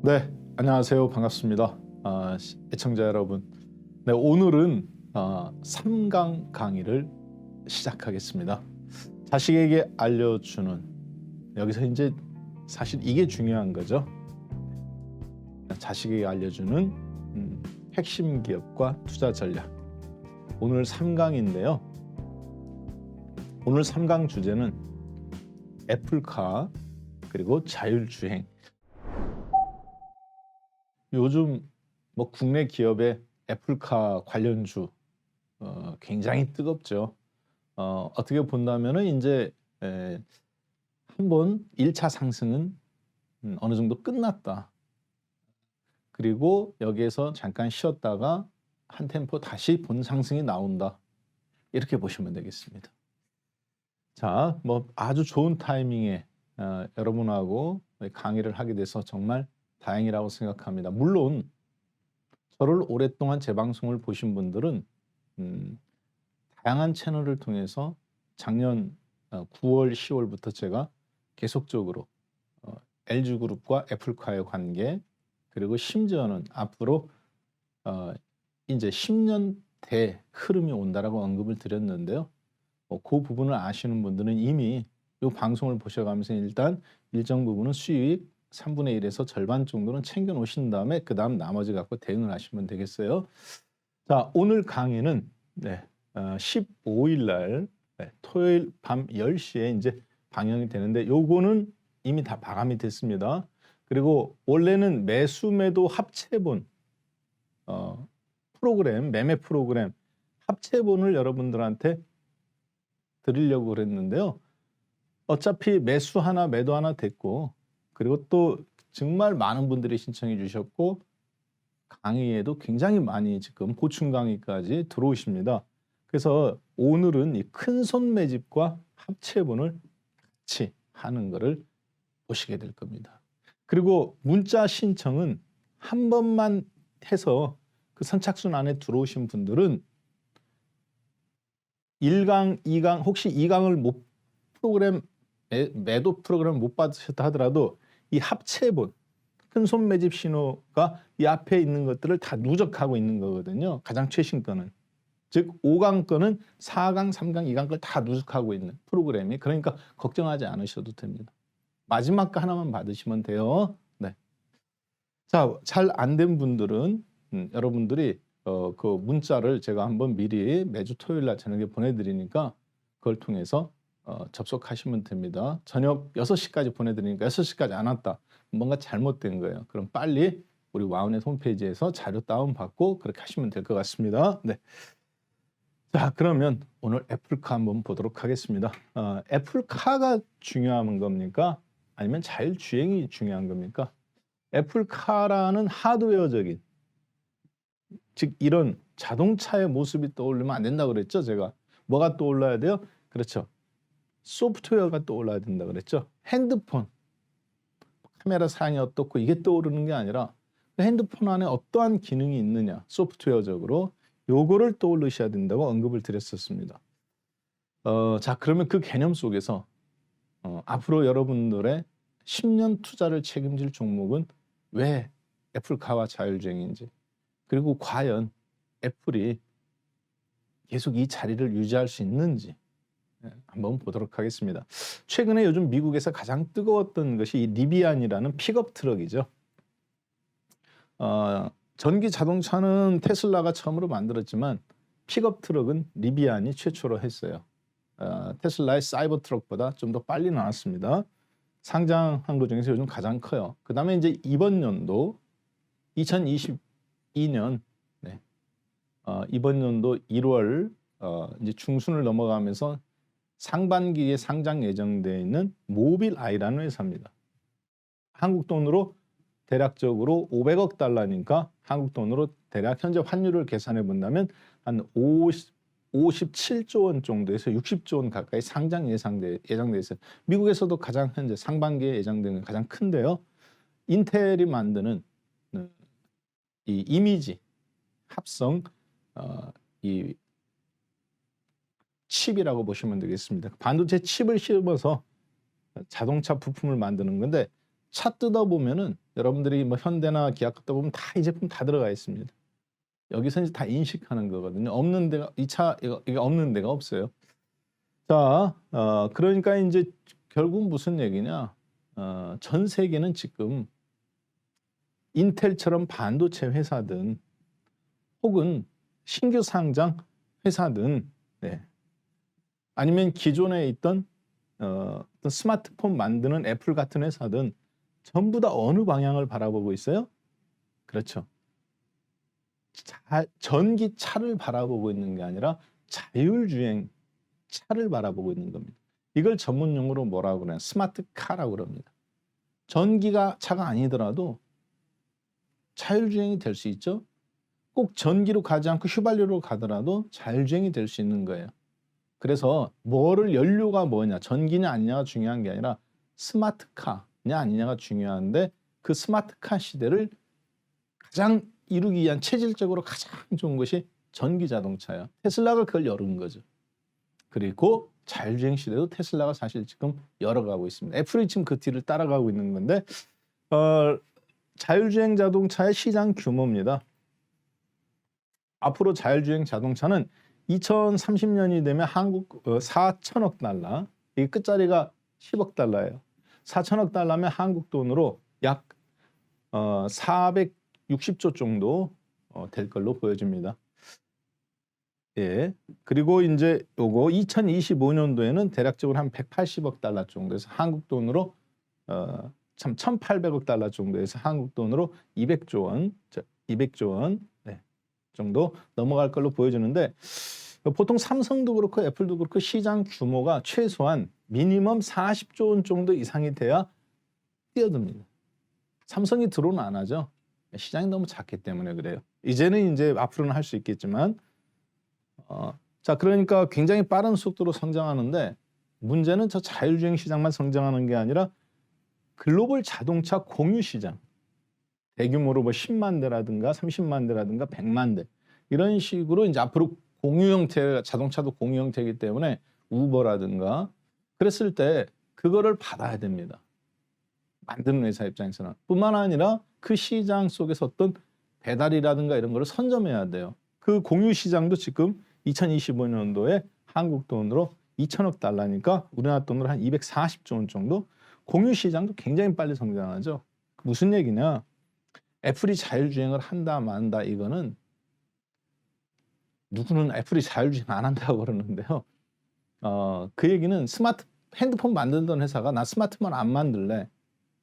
네, 안녕하세요. 반갑습니다. 애청자 여러분. 네, 오늘은 3강 강의를 시작하겠습니다. 자식에게 알려주는, 여기서 이제 사실 이게 중요한 거죠. 자식에게 알려주는 핵심 기업과 투자 전략. 오늘 3강인데요. 오늘 3강 주제는 애플카 그리고 자율주행. 요즘 뭐 국내 기업의 애플카 관련주 굉장히 뜨겁죠. 어떻게 본다면은 이제 한번 1차 상승은 어느 정도 끝났다. 그리고 여기에서 잠깐 쉬었다가 한 템포 다시 본 상승이 나온다. 이렇게 보시면 되겠습니다. 자, 뭐 아주 좋은 타이밍에 여러분하고 강의를 하게 돼서 정말 다행이라고 생각합니다. 물론 저를 오랫동안 제 방송을 보신 분들은 다양한 채널을 통해서 작년 9월, 10월부터 제가 계속적으로 LG그룹과 애플카의 관계, 그리고 심지어는 앞으로 이제 10년대 흐름이 온다라고 언급을 드렸는데요. 그 부분을 아시는 분들은 이미 이 방송을 보셔가면서 일단 일정 부분은 수익 3분의 1에서 절반 정도는 챙겨 놓으신 다음에 그 다음 나머지 갖고 대응을 하시면 되겠어요. 자, 오늘 강의는 15일 날 토요일 밤 10시에 이제 방영이 되는데 요거는 이미 다 마감이 됐습니다. 그리고 원래는 매수 매도 합체본 프로그램, 매매 프로그램 합체본을 여러분들한테 드리려고 그랬는데요. 어차피 매수 하나 매도 하나 됐고, 그리고 또 정말 많은 분들이 신청해 주셨고 강의에도 굉장히 많이 지금 보충 강의까지 들어오십니다. 그래서 오늘은 이 큰손 매집과 합체본을 같이 하는 것을 보시게 될 겁니다. 그리고 문자 신청은 한 번만 해서 그 선착순 안에 들어오신 분들은 1강, 2강, 혹시 2강을 못 프로그램 매도 프로그램 못 받으셨다 하더라도 이 합체본 큰손 매집 신호가 이 앞에 있는 것들을 다 누적하고 있는 거거든요. 가장 최신 거는. 즉 5강 거는 4강, 3강, 2강 걸 다 누적하고 있는 프로그램이. 그러니까 걱정하지 않으셔도 됩니다. 마지막 거 하나만 받으시면 돼요. 네. 자, 잘 안 된 분들은 여러분들이 그 문자를 제가 한번 미리 매주 토요일 날 저녁에 보내드리니까 그걸 통해서 접속하시면 됩니다. 저녁 6시까지 보내드리니까 6시까지 안 왔다. 뭔가 잘못된 거예요. 그럼 빨리 우리 와우넷 홈페이지에서 자료 다운받고 그렇게 하시면 될 것 같습니다. 네. 자, 그러면 오늘 애플카 한번 보도록 하겠습니다. 애플카가 중요한 겁니까? 아니면 자율주행이 중요한 겁니까? 애플카라는 하드웨어적인, 즉 이런 자동차의 모습이 떠오르면 안 된다고 그랬죠, 제가. 뭐가 떠올라야 돼요? 그렇죠. 소프트웨어가 떠올라야 된다 그랬죠. 핸드폰, 카메라 사양이 어떻고 이게 떠오르는 게 아니라 핸드폰 안에 어떠한 기능이 있느냐, 소프트웨어적으로 요거를 떠올리셔야 된다고 언급을 드렸었습니다. 자, 그러면 그 개념 속에서 앞으로 여러분들의 10년 투자를 책임질 종목은 왜 애플카와 자율주행인지, 그리고 과연 애플이 계속 이 자리를 유지할 수 있는지 한번 보도록 하겠습니다. 최근에 요즘 미국에서 가장 뜨거웠던 것이 이 리비안이라는 픽업 트럭이죠. 전기 자동차는 테슬라가 처음으로 만들었지만 픽업 트럭은 리비안이 최초로 했어요. 테슬라의 사이버 트럭보다 좀 더 빨리 나왔습니다. 상장한 것 중에서 요즘 가장 커요. 그 다음에 이제 이번 연도 2022년 이번 연도 1월 이제 중순을 넘어가면서 상반기에 상장 예정되어 있는 모빌아이라는 회사입니다. 한국 돈으로 대략적으로 500억 달러니까 한국 돈으로 대략 현재 환율을 계산해 본다면 한 57조 원 정도에서 60조 원 가까이 상장 예정돼 있어요. 미국에서도 가장 현재 상반기에 예정되는 가장 큰데요. 인텔이 만드는 이 이미지 합성 이 칩이라고 보시면 되겠습니다. 반도체 칩을 씹어서 자동차 부품을 만드는 건데 차 뜯어 보면은 여러분들이 뭐 현대나 기아 뜯어 보면 다 이 제품 다 들어가 있습니다. 여기서 이제 다 인식하는 거거든요. 없는 데가 이 차 이거 없는 데가 없어요. 자, 그러니까 이제 결국 무슨 얘기냐? 전 세계는 지금 인텔처럼 반도체 회사든 혹은 신규 상장 회사든 네. 아니면 기존에 있던 어떤 스마트폰 만드는 애플 같은 회사든 전부 다 어느 방향을 바라보고 있어요? 그렇죠. 전기차를 바라보고 있는 게 아니라 자율주행 차를 바라보고 있는 겁니다. 이걸 전문 용어로 뭐라고 그래요? 스마트카라고 그럽니다. 전기가 차가 아니더라도 자율주행이 될 수 있죠. 꼭 전기로 가지 않고 휘발유로 가더라도 자율주행이 될 수 있는 거예요. 그래서 뭐를 연료가 뭐냐, 전기냐 아니냐가 중요한 게 아니라 스마트카냐 아니냐가 중요한데 그 스마트카 시대를 가장 이루기 위한 체질적으로 가장 좋은 것이 전기 자동차예요. 테슬라가 그걸 열은 거죠. 그리고 자율주행 시대도 테슬라가 사실 지금 열어가고 있습니다. 애플이 지금 그 뒤를 따라가고 있는 건데 자율주행 자동차의 시장 규모입니다. 앞으로 자율주행 자동차는 2030년이 되면 한국 4천억 달러, 이 끝자리가 10억 달러예요. 4천억 달러면 한국 돈으로 약 460조 정도 될 걸로 보여집니다. 예. 그리고 이제 요거 2025년도에는 대략적으로 한 180억 달러 정도에서 한국 돈으로 참 1,800억 달러 정도에서 한국 돈으로 200조 원, 200조 원 네, 정도 넘어갈 걸로 보여지는데 보통 삼성도 그렇고 애플도 그렇고 시장 규모가 최소한 미니멈 40조 원 정도 이상이 돼야 뛰어듭니다. 삼성이 드론 안 하죠. 시장이 너무 작기 때문에 그래요. 이제는 이제 앞으로는 할 수 있겠지만 자, 그러니까 굉장히 빠른 속도로 성장하는데 문제는 저 자율주행 시장만 성장하는 게 아니라 글로벌 자동차 공유 시장, 대규모로 뭐 10만 대라든가 30만 대라든가 100만 대 이런 식으로 이제 앞으로 공유 형태, 자동차도 공유 형태이기 때문에 우버라든가 그랬을 때 그거를 받아야 됩니다. 만드는 회사 입장에서는. 뿐만 아니라 그 시장 속에서 어떤 배달이라든가 이런 거를 선점해야 돼요. 그 공유 시장도 지금 2025년도에 한국 돈으로 2천억 달러니까 우리나라 돈으로 한 240조 원 정도. 공유 시장도 굉장히 빨리 성장하죠. 무슨 얘기냐? 애플이 자율주행을 한다 만다 이거는 누구는 애플이 자율주행 안 한다고 그러는데요. 그 얘기는 핸드폰 만들던 회사가 나 스마트폰 안 만들래.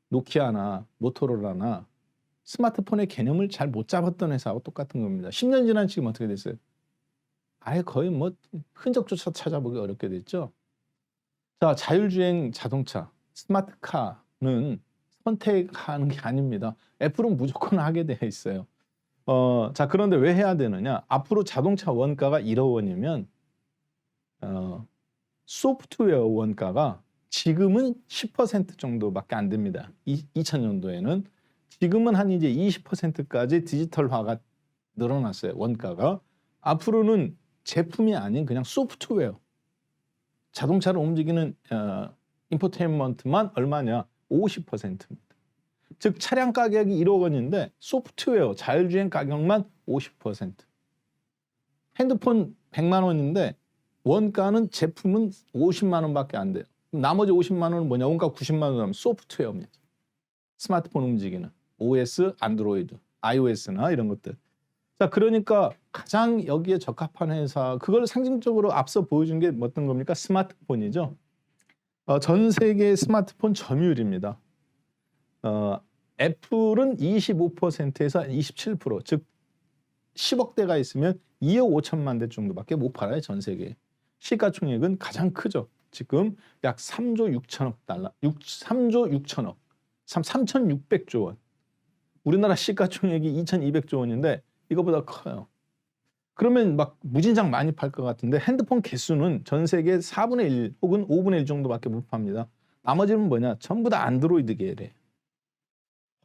노키아나 모토로라나 스마트폰의 개념을 잘 못 잡았던 회사하고 똑같은 겁니다. 10년 지난 지금 어떻게 됐어요? 아예 거의 뭐 흔적조차 찾아보기 어렵게 됐죠. 자, 자율주행 자동차, 스마트카는 선택하는 게 아닙니다. 애플은 무조건 하게 되어 있어요. 자, 그런데 왜 해야 되느냐? 앞으로 자동차 원가가 1억 원이면 소프트웨어 원가가 지금은 10% 정도밖에 안 됩니다. 2000년도에는 지금은 한 이제 20%까지 디지털화가 늘어났어요. 원가가. 앞으로는 제품이 아닌 그냥 소프트웨어. 자동차를 움직이는 인포테인먼트만 얼마냐? 50%입니다. 즉 차량 가격이 1억 원인데 소프트웨어 자율주행 가격만 50%. 핸드폰 100만 원인데 원가는 제품은 50만 원밖에 안 돼요. 나머지 50만 원은 뭐냐? 원가 90만 원 하면 소프트웨어입니다. 스마트폰 움직이는 OS, 안드로이드, iOS나 이런 것들. 자, 그러니까 가장 여기에 적합한 회사, 그걸 상징적으로 앞서 보여준 게 어떤 겁니까? 스마트폰이죠. 전 세계 스마트폰 점유율입니다. 애플은 25%에서 27%, 즉 10억 대가 있으면 2억 5천만 대 정도밖에 못 팔아요, 전 세계에. 시가총액은 가장 크죠. 지금 약 3조 6천억 달러, 3조 6천억, 3,600조 원. 우리나라 시가총액이 2,200조 원인데 이거보다 커요. 그러면 막 무진장 많이 팔 것 같은데 핸드폰 개수는 전 세계 4분의 1 혹은 5분의 1 정도밖에 못 팝니다. 나머지는 뭐냐? 전부 다 안드로이드 계열이에요.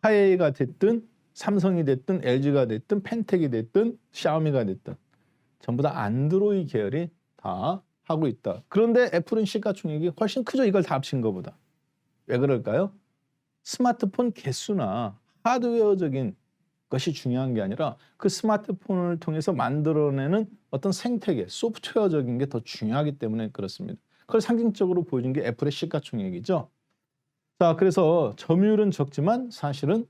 화웨이가 됐든 삼성이 됐든 LG가 됐든 펜텍이 됐든 샤오미가 됐든 전부 다 안드로이드 계열이 다 하고 있다. 그런데 애플은 시가총액이 훨씬 크죠. 이걸 다 합친 것보다. 왜 그럴까요? 스마트폰 개수나 하드웨어적인 것이 중요한 게 아니라 그 스마트폰을 통해서 만들어내는 어떤 생태계, 소프트웨어적인 게 더 중요하기 때문에 그렇습니다. 그걸 상징적으로 보여준 게 애플의 시가총액이죠. 자, 그래서 점유율은 적지만 사실은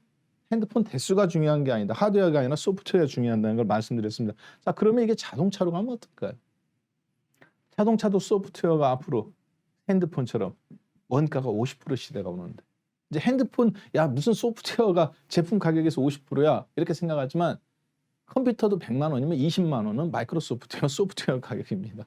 핸드폰 대수가 중요한 게 아니다. 하드웨어가 아니라 소프트웨어가 중요하다는 걸 말씀드렸습니다. 자, 그러면 이게 자동차로 가면 어떨까요? 자동차도 소프트웨어가 앞으로 핸드폰처럼 원가가 50% 시대가 오는데 이제 핸드폰 야 무슨 소프트웨어가 제품 가격에서 50%야 이렇게 생각하지만 컴퓨터도 100만 원이면 20만 원은 마이크로소프트웨어 소프트웨어 가격입니다.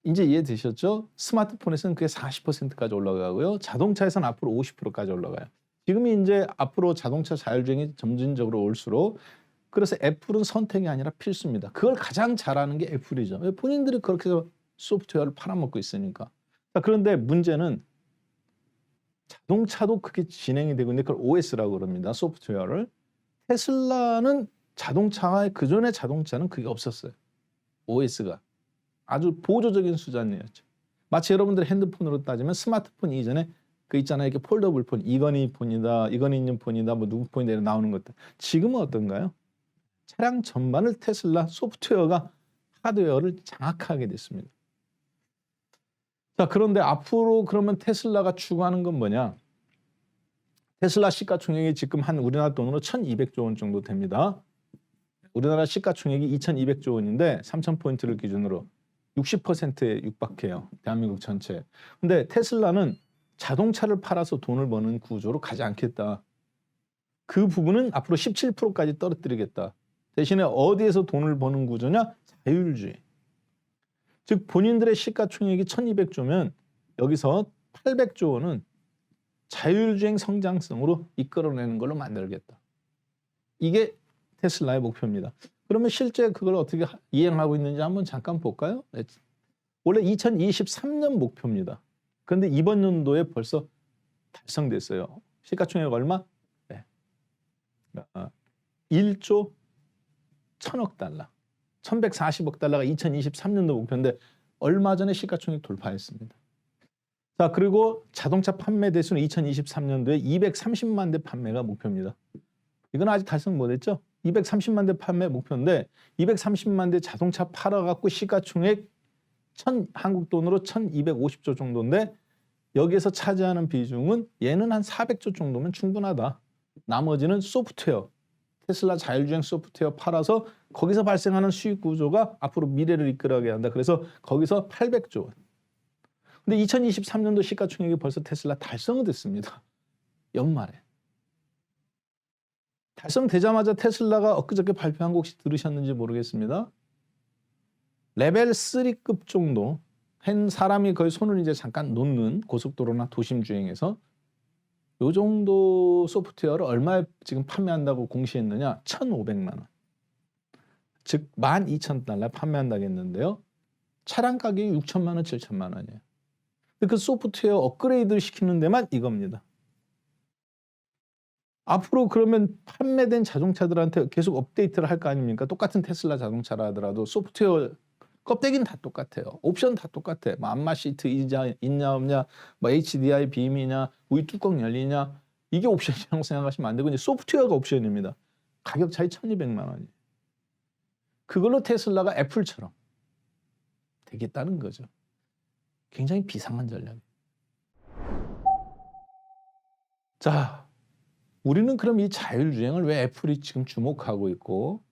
이제 이해되셨죠? 스마트폰에서는 그게 40%까지 올라가고요. 자동차에서는 앞으로 50%까지 올라가요. 지금이 이제 앞으로 자동차 자율주행이 점진적으로 올수록 그래서 애플은 선택이 아니라 필수입니다. 그걸 가장 잘하는 게 애플이죠. 본인들이 그렇게 해서 소프트웨어를 팔아먹고 있으니까. 자, 그런데 문제는 자동차도 그게 진행이 되고 있는데 그걸 OS라고 그럽니다. 소프트웨어를. 테슬라는 자동차의 그전의 자동차는 그게 없었어요. OS가. 아주 보조적인 수단이었죠. 마치 여러분들 핸드폰으로 따지면 스마트폰 이전에 그 있잖아요. 이렇게 폴더블 폰, 이건희 폰이다, 이건희 있는 폰이다, 뭐 누구 폰이다 나오는 것들. 지금은 어떤가요? 차량 전반을 테슬라 소프트웨어가 하드웨어를 장악하게 됐습니다. 자, 그런데 앞으로 그러면 테슬라가 추구하는 건 뭐냐? 테슬라 시가총액이 지금 한 우리나라 돈으로 1,200조 원 정도 됩니다. 우리나라 시가총액이 2,200조 원인데 3,000포인트를 기준으로 60%에 육박해요. 대한민국 전체. 근데 테슬라는 자동차를 팔아서 돈을 버는 구조로 가지 않겠다. 그 부분은 앞으로 17%까지 떨어뜨리겠다. 대신에 어디에서 돈을 버는 구조냐? 자율주행. 즉 본인들의 시가총액이 1,200조면 여기서 800조 원은 자율주행 성장성으로 이끌어내는 걸로 만들겠다. 이게 테슬라의 목표입니다. 그러면 실제 그걸 어떻게 이행하고 있는지 한번 잠깐 볼까요? 원래 2023년 목표입니다. 그런데 이번 연도에 벌써 달성됐어요. 시가총액 얼마? 네. 1조 1,000억 달러. 1,140억 달러가 2023년도 목표인데 얼마 전에 시가총액 돌파했습니다. 자, 그리고 자동차 판매 대수는 2023년도에 230만 대 판매가 목표입니다. 이건 아직 달성 못했죠? 230만 대 판매 목표인데 230만 대 자동차 팔아갖고 시가총액 한국 돈으로 1,250조 정도인데 여기에서 차지하는 비중은 얘는 한 400조 정도면 충분하다. 나머지는 소프트웨어, 테슬라 자율주행 소프트웨어 팔아서 거기서 발생하는 수익 구조가 앞으로 미래를 이끌어가게 한다. 그래서 거기서 800조 원. 근데 2023년도 시가총액이 벌써 테슬라 달성됐습니다. 연말에. 달성되자마자 테슬라가 엊그저께 발표한 거 혹시 들으셨는지 모르겠습니다. 레벨 3급 정도 한 사람이 거의 손을 이제 잠깐 놓는 고속도로나 도심 주행에서 요 정도 소프트웨어를 얼마에 지금 판매한다고 공시했느냐? 1,500만 원. 즉 12,000달러에 판매한다고 했는데요. 차량 가격이 6천만 원, 7천만 원이에요. 그 소프트웨어 업그레이드를 시키는 데만 이겁니다. 앞으로 그러면 판매된 자동차들한테 계속 업데이트를 할 거 아닙니까? 똑같은 테슬라 자동차라 하더라도 소프트웨어 껍데기는 다 똑같아요. 옵션 다 똑같아. 뭐 안마 시트 있냐 없냐, 뭐 HDI 빔이냐, 우위 뚜껑 열리냐, 이게 옵션이라고 생각하시면 안 되고 이제 소프트웨어가 옵션입니다. 가격 차이 1,200만 원이에요. 그걸로 테슬라가 애플처럼 되겠다는 거죠. 굉장히 비상한 전략이에요. 자, 우리는 그럼 이 자율주행을 왜 애플이 지금 주목하고 있고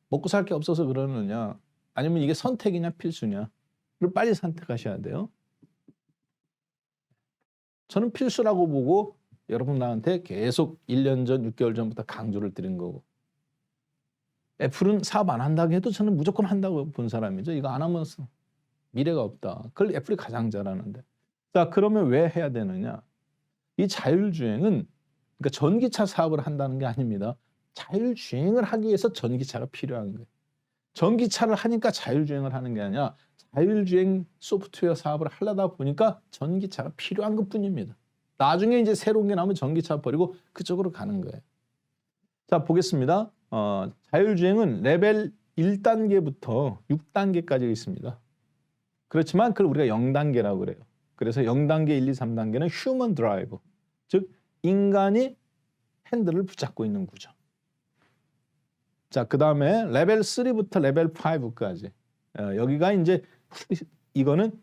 먹고 살 게 없어서 그러느냐, 아니면 이게 선택이냐 필수냐, 이걸 빨리 선택하셔야 돼요. 저는 필수라고 보고 여러분한테 계속 1년 전, 6개월 전부터 강조를 드린 거고, 애플은 사업 안 한다고 해도 저는 무조건 한다고 본 사람이죠. 이거 안 하면 미래가 없다. 그걸 애플이 가장 잘하는데. 자, 그러면 왜 해야 되느냐? 이 자율주행은 그러니까 전기차 사업을 한다는 게 아닙니다. 자율주행을 하기 위해서 전기차가 필요한 거예요. 전기차를 하니까 자율주행을 하는 게 아니라 자율주행 소프트웨어 사업을 하려다 보니까 전기차가 필요한 것뿐입니다. 나중에 이제 새로운 게 나오면 전기차 버리고 그쪽으로 가는 거예요. 자, 보겠습니다. 자율주행은 레벨 1단계부터 6단계까지 있습니다. 그렇지만 그걸 우리가 0단계라고 그래요. 그래서 0단계, 1, 2, 3단계는 휴먼 드라이브, 즉 인간이 핸들을 붙잡고 있는 구조. 자, 그 다음에 레벨 3부터 레벨 5까지. 여기가 이제 이거는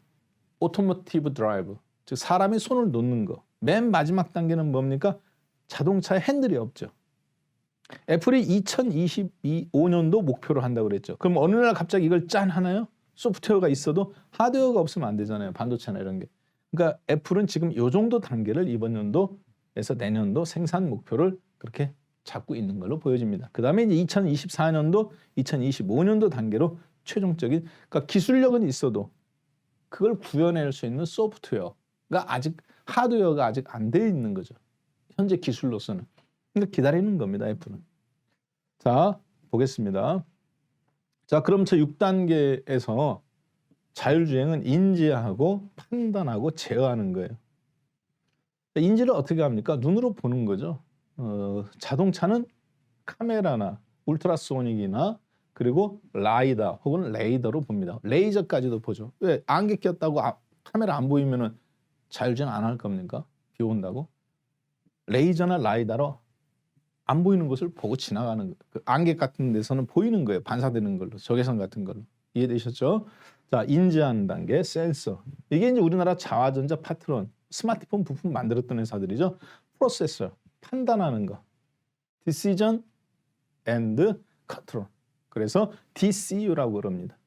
오토모티브 드라이브, 즉 사람이 손을 놓는 거. 맨 마지막 단계는 뭡니까? 자동차에 핸들이 없죠. 애플이 2025년도 목표로 한다고 그랬죠. 그럼 어느 날 갑자기 이걸 짠 하나요? 소프트웨어가 있어도 하드웨어가 없으면 안 되잖아요. 반도체나 이런 게. 그러니까 애플은 지금 이 정도 단계를 이번 연도에서 내년도 생산 목표를 그렇게 잡고 있는 걸로 보여집니다. 그 다음에 이제 2024년도, 2025년도 단계로 최종적인, 그러니까 기술력은 있어도 그걸 구현할 수 있는 소프트웨어가 아직, 하드웨어가 아직 안 돼 있는 거죠. 현재 기술로서는. 그러니까 기다리는 겁니다, 애플은. 자, 보겠습니다. 자, 그럼 저 6단계에서 자율주행은 인지하고 판단하고 제어하는 거예요. 인지를 어떻게 합니까? 눈으로 보는 거죠. 자동차는 카메라나 울트라소닉이나 그리고 라이다 혹은 레이더로 봅니다. 레이저까지도 보죠. 왜? 안개 꼈다고 카메라 안 보이면은 자율주행 안 할 겁니까? 비 온다고? 레이저나 라이다로 안 보이는 것을 보고 지나가는 거예요. 그 안개 같은 데서는 보이는 거예요. 반사되는 걸로, 적외선 같은 걸로. 이해되셨죠? 자, 인지하는 단계, 센서. 이게 이제 우리나라 자화전자 파트론, 스마트폰 부품 만들었던 회사들이죠. 프로세서, 판단하는 거. Decision and Control. 그래서 DCU라고 그럽니다.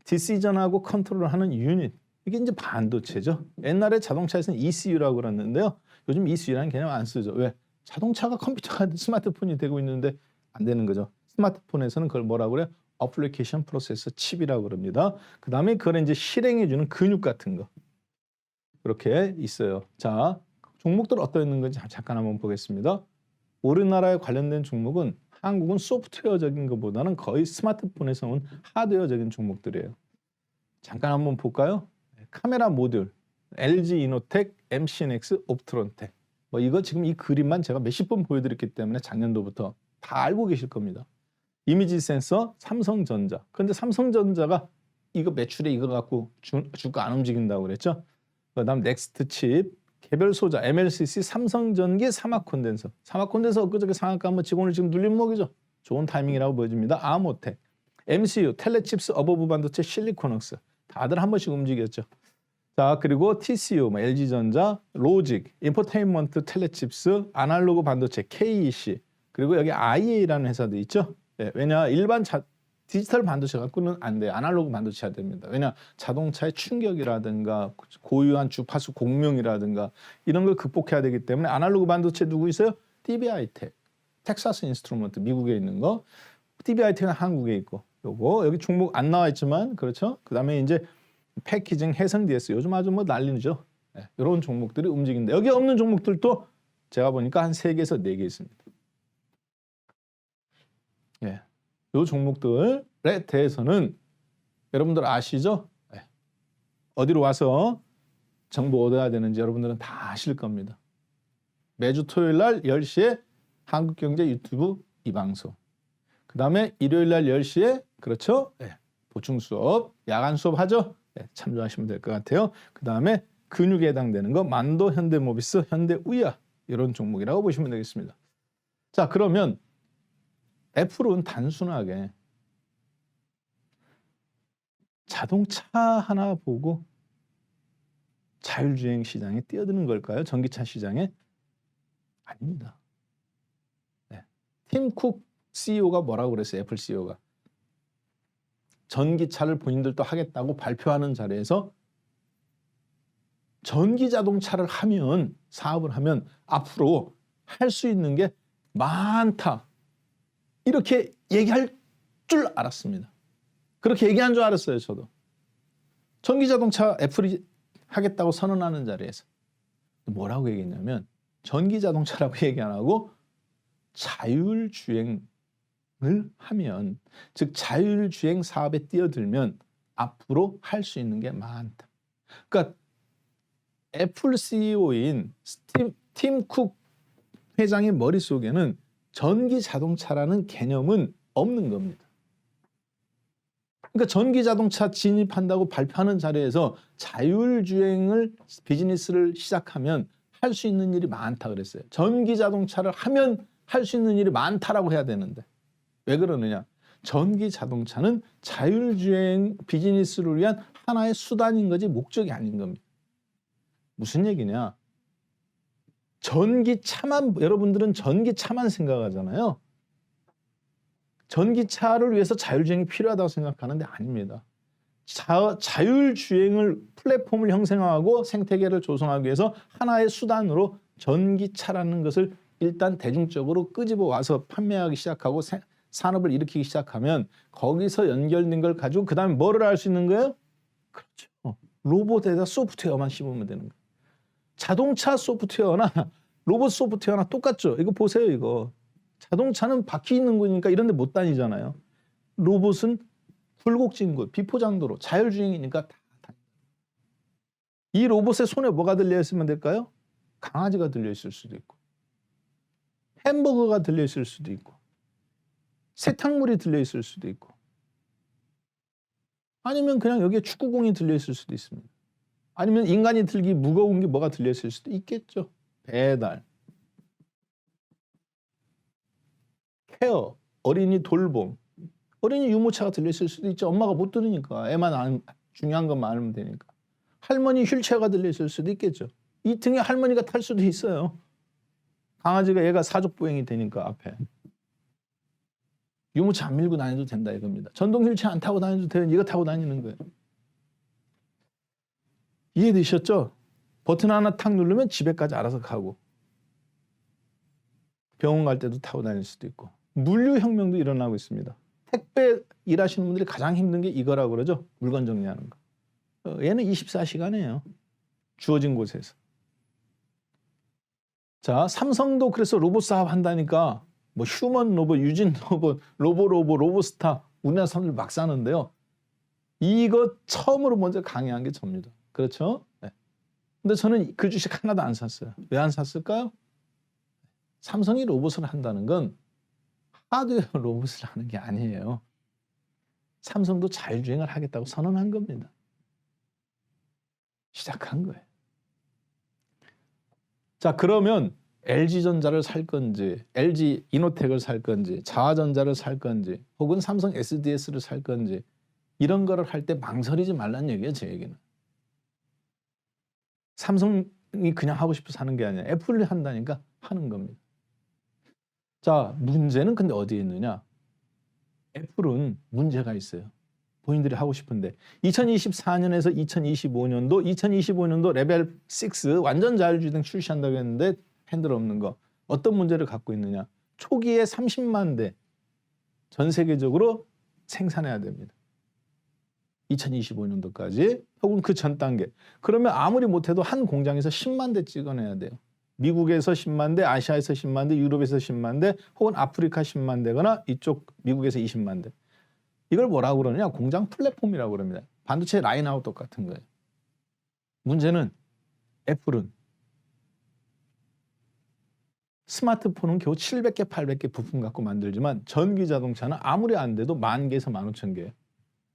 Decision하고 컨트롤을 하는 유닛. 이게 이제 반도체죠. 옛날에 자동차에서는 ECU라고 그랬는데요. 요즘 ECU라는 개념 안 쓰죠. 왜? 자동차가 컴퓨터가 스마트폰이 되고 있는데 안 되는 거죠. 스마트폰에서는 그걸 뭐라고 그래요? 어플리케이션 프로세서 칩이라고 그럽니다. 그 다음에 그걸 이제 실행해주는 근육 같은 거. 그렇게 있어요. 자, 종목들 어떠 있는 건지 잠깐 한번 보겠습니다. 우리나라에 관련된 종목은 한국은 소프트웨어적인 것보다는 거의 스마트폰에서 온 하드웨어적인 종목들이에요. 잠깐 한번 볼까요? 카메라 모듈, LG 이노텍, MCNX, 옵트론텍. 뭐 이거 지금 이 그림만 제가 몇십 번 보여드렸기 때문에 작년도부터 다 알고 계실 겁니다. 이미지 센서, 삼성전자. 그런데 삼성전자가 이거 매출에 이거 갖고 주가 안 움직인다고 그랬죠. 그다음 넥스트 칩, 개별 소자, MLCC, 삼성전기, 사막콘덴서. 사막콘덴서 엊그저께 상한가 한번 직원을 지금 눌린 목이죠. 좋은 타이밍이라고 보여집니다. 아모텍, MCU, 텔레칩스, 어버브 반도체, 실리콘웍스. 다들 한 번씩 움직였죠. 자, 그리고 TCU, LG전자, 로직, 인포테인먼트, 텔레칩스, 아날로그 반도체, KEC, 그리고 여기 IA라는 회사도 있죠. 네, 왜냐 일반 디지털 반도체 갖고는 안 돼요. 아날로그 반도체가 됩니다. 왜냐 자동차의 충격이라든가 고유한 주파수 공명이라든가 이런 걸 극복해야 되기 때문에 아날로그 반도체 누구 있어요? DBI텍, 텍사스 인스트루먼트 미국에 있는 거, DBI텍은 한국에 있고, 요거 여기 종목 안 나와 있지만 그렇죠. 그다음에 이제 패키징, 해성 DS 요즘 아주 뭐 난리죠. 네, 이런 종목들이 움직인다. 여기 없는 종목들도 제가 보니까 한 3개에서 4개 있습니다. 예, 이 종목들에 대해서는 여러분들 아시죠? 네. 어디로 와서 정보 얻어야 되는지 여러분들은 다 아실 겁니다. 매주 토요일 날 10시에 한국경제 유튜브 이 방송. 그 다음에 일요일 날 10시에 그렇죠? 네. 보충 수업, 야간 수업 하죠? 네, 참조하시면 될 것 같아요. 그 다음에 근육에 해당되는 거 만도, 현대모비스, 현대우야 이런 종목이라고 보시면 되겠습니다. 자, 그러면 애플은 단순하게 자동차 하나 보고 자율주행 시장에 뛰어드는 걸까요? 전기차 시장에? 아닙니다. 네. 팀 쿡 CEO가 뭐라고 그랬어요? 애플 CEO가. 전기차를 본인들도 하겠다고 발표하는 자리에서 전기 자동차를 하면, 사업을 하면 앞으로 할 수 있는 게 많다. 이렇게 얘기할 줄 알았습니다. 그렇게 얘기한 줄 알았어요, 저도. 전기 자동차 애플이 하겠다고 선언하는 자리에서 뭐라고 얘기했냐면 전기 자동차라고 얘기 안 하고 자율주행을 하면, 즉 자율주행 사업에 뛰어들면 앞으로 할 수 있는 게 많다. 그러니까 애플 CEO인 팀 쿡 회장의 머릿속에는 전기 자동차라는 개념은 없는 겁니다. 그러니까 전기 자동차 진입한다고 발표하는 자리에서 자율주행을 비즈니스를 시작하면 할 수 있는 일이 많다 그랬어요. 전기 자동차를 하면 할 수 있는 일이 많다라고 해야 되는데 왜 그러느냐? 전기 자동차는 자율주행 비즈니스를 위한 하나의 수단인 거지 목적이 아닌 겁니다. 무슨 얘기냐? 전기차만 여러분들은 전기차만 생각하잖아요. 전기차를 위해서 자율주행이 필요하다고 생각하는데 아닙니다. 자율주행을 플랫폼을 형성하고 생태계를 조성하기 위해서 하나의 수단으로 전기차라는 것을 일단 대중적으로 끄집어 와서 판매하기 시작하고 산업을 일으키기 시작하면 거기서 연결된 걸 가지고 그 다음에 뭐를 할 수 있는 거예요? 그렇죠. 로봇에다 소프트웨어만 씹으면 되는 거예요. 자동차 소프트웨어나 로봇 소프트웨어나 똑같죠. 이거 보세요. 이거. 자동차는 바퀴 있는 거니까 이런 데 못 다니잖아요. 로봇은 굴곡진 곳, 비포장도로 자율주행이니까 다 다녀요. 이 로봇의 손에 뭐가 들려있으면 될까요? 강아지가 들려있을 수도 있고 햄버거가 들려있을 수도 있고 세탁물이 들려있을 수도 있고 아니면 그냥 여기에 축구공이 들려있을 수도 있습니다. 아니면 인간이 들기 무거운 게 뭐가 들려있을 수도 있겠죠. 배달, 케어, 어린이 돌봄, 어린이 유모차가 들려있을 수도 있죠. 엄마가 못 들으니까 애만 중요한 것만 알면 되니까. 할머니 휠체어가 들려있을 수도 있겠죠. 이 등에 할머니가 탈 수도 있어요. 강아지가 얘가 사족보행이 되니까 앞에. 유모차 안 밀고 다녀도 된다 이겁니다. 전동 휠체어 안 타고 다녀도 돼요. 이거 타고 다니는 거예요. 이해되셨죠? 버튼 하나 탁 누르면 집에까지 알아서 가고 병원 갈 때도 타고 다닐 수도 있고 물류혁명도 일어나고 있습니다. 택배 일하시는 분들이 가장 힘든 게 이거라고 그러죠. 물건 정리하는 거. 얘는 24시간이에요. 주어진 곳에서. 자, 삼성도 그래서 로봇 사업 한다니까 뭐 휴먼 로봇, 유진 로봇, 로보스타 우리나라 사람들 막 사는데요. 이거 처음으로 먼저 강의한 게 접니다. 그렇죠? 네. 근데 저는 그 주식 하나도 안 샀어요. 왜 안 샀을까요? 삼성이 로봇을 한다는 건 하드웨어 로봇을 하는 게 아니에요. 삼성도 자율주행을 하겠다고 선언한 겁니다. 시작한 거예요. 자, 그러면 LG전자를 살 건지 LG 이노텍을 살 건지 자화전자를 살 건지 혹은 삼성 SDS를 살 건지 이런 거를 할 때 망설이지 말란 얘기예요. 제 얘기는. 삼성이 그냥 하고 싶어서 하는 게 아니라 애플이 한다니까 하는 겁니다. 자, 문제는 근데 어디에 있느냐? 애플은 문제가 있어요. 본인들이 하고 싶은데 2024년에서 2025년도 레벨 6 완전 자율주행 출시한다고 했는데 핸들 없는 거. 어떤 문제를 갖고 있느냐? 초기에 30만 대 전 세계적으로 생산해야 됩니다. 2025년도까지 혹은 그 전 단계. 그러면 아무리 못해도 한 공장에서 10만 대 찍어내야 돼요. 미국에서 10만 대, 아시아에서 10만 대, 유럽에서 10만 대, 혹은 아프리카 10만 대거나 이쪽 미국에서 20만 대. 이걸 뭐라고 그러느냐? 공장 플랫폼이라고 그럽니다. 반도체 라인아웃 똑같은 거예요. 문제는 애플은 스마트폰은 겨우 700개, 800개 부품 갖고 만들지만 전기 자동차는 아무리 안 돼도 10,000개에서 15,000개.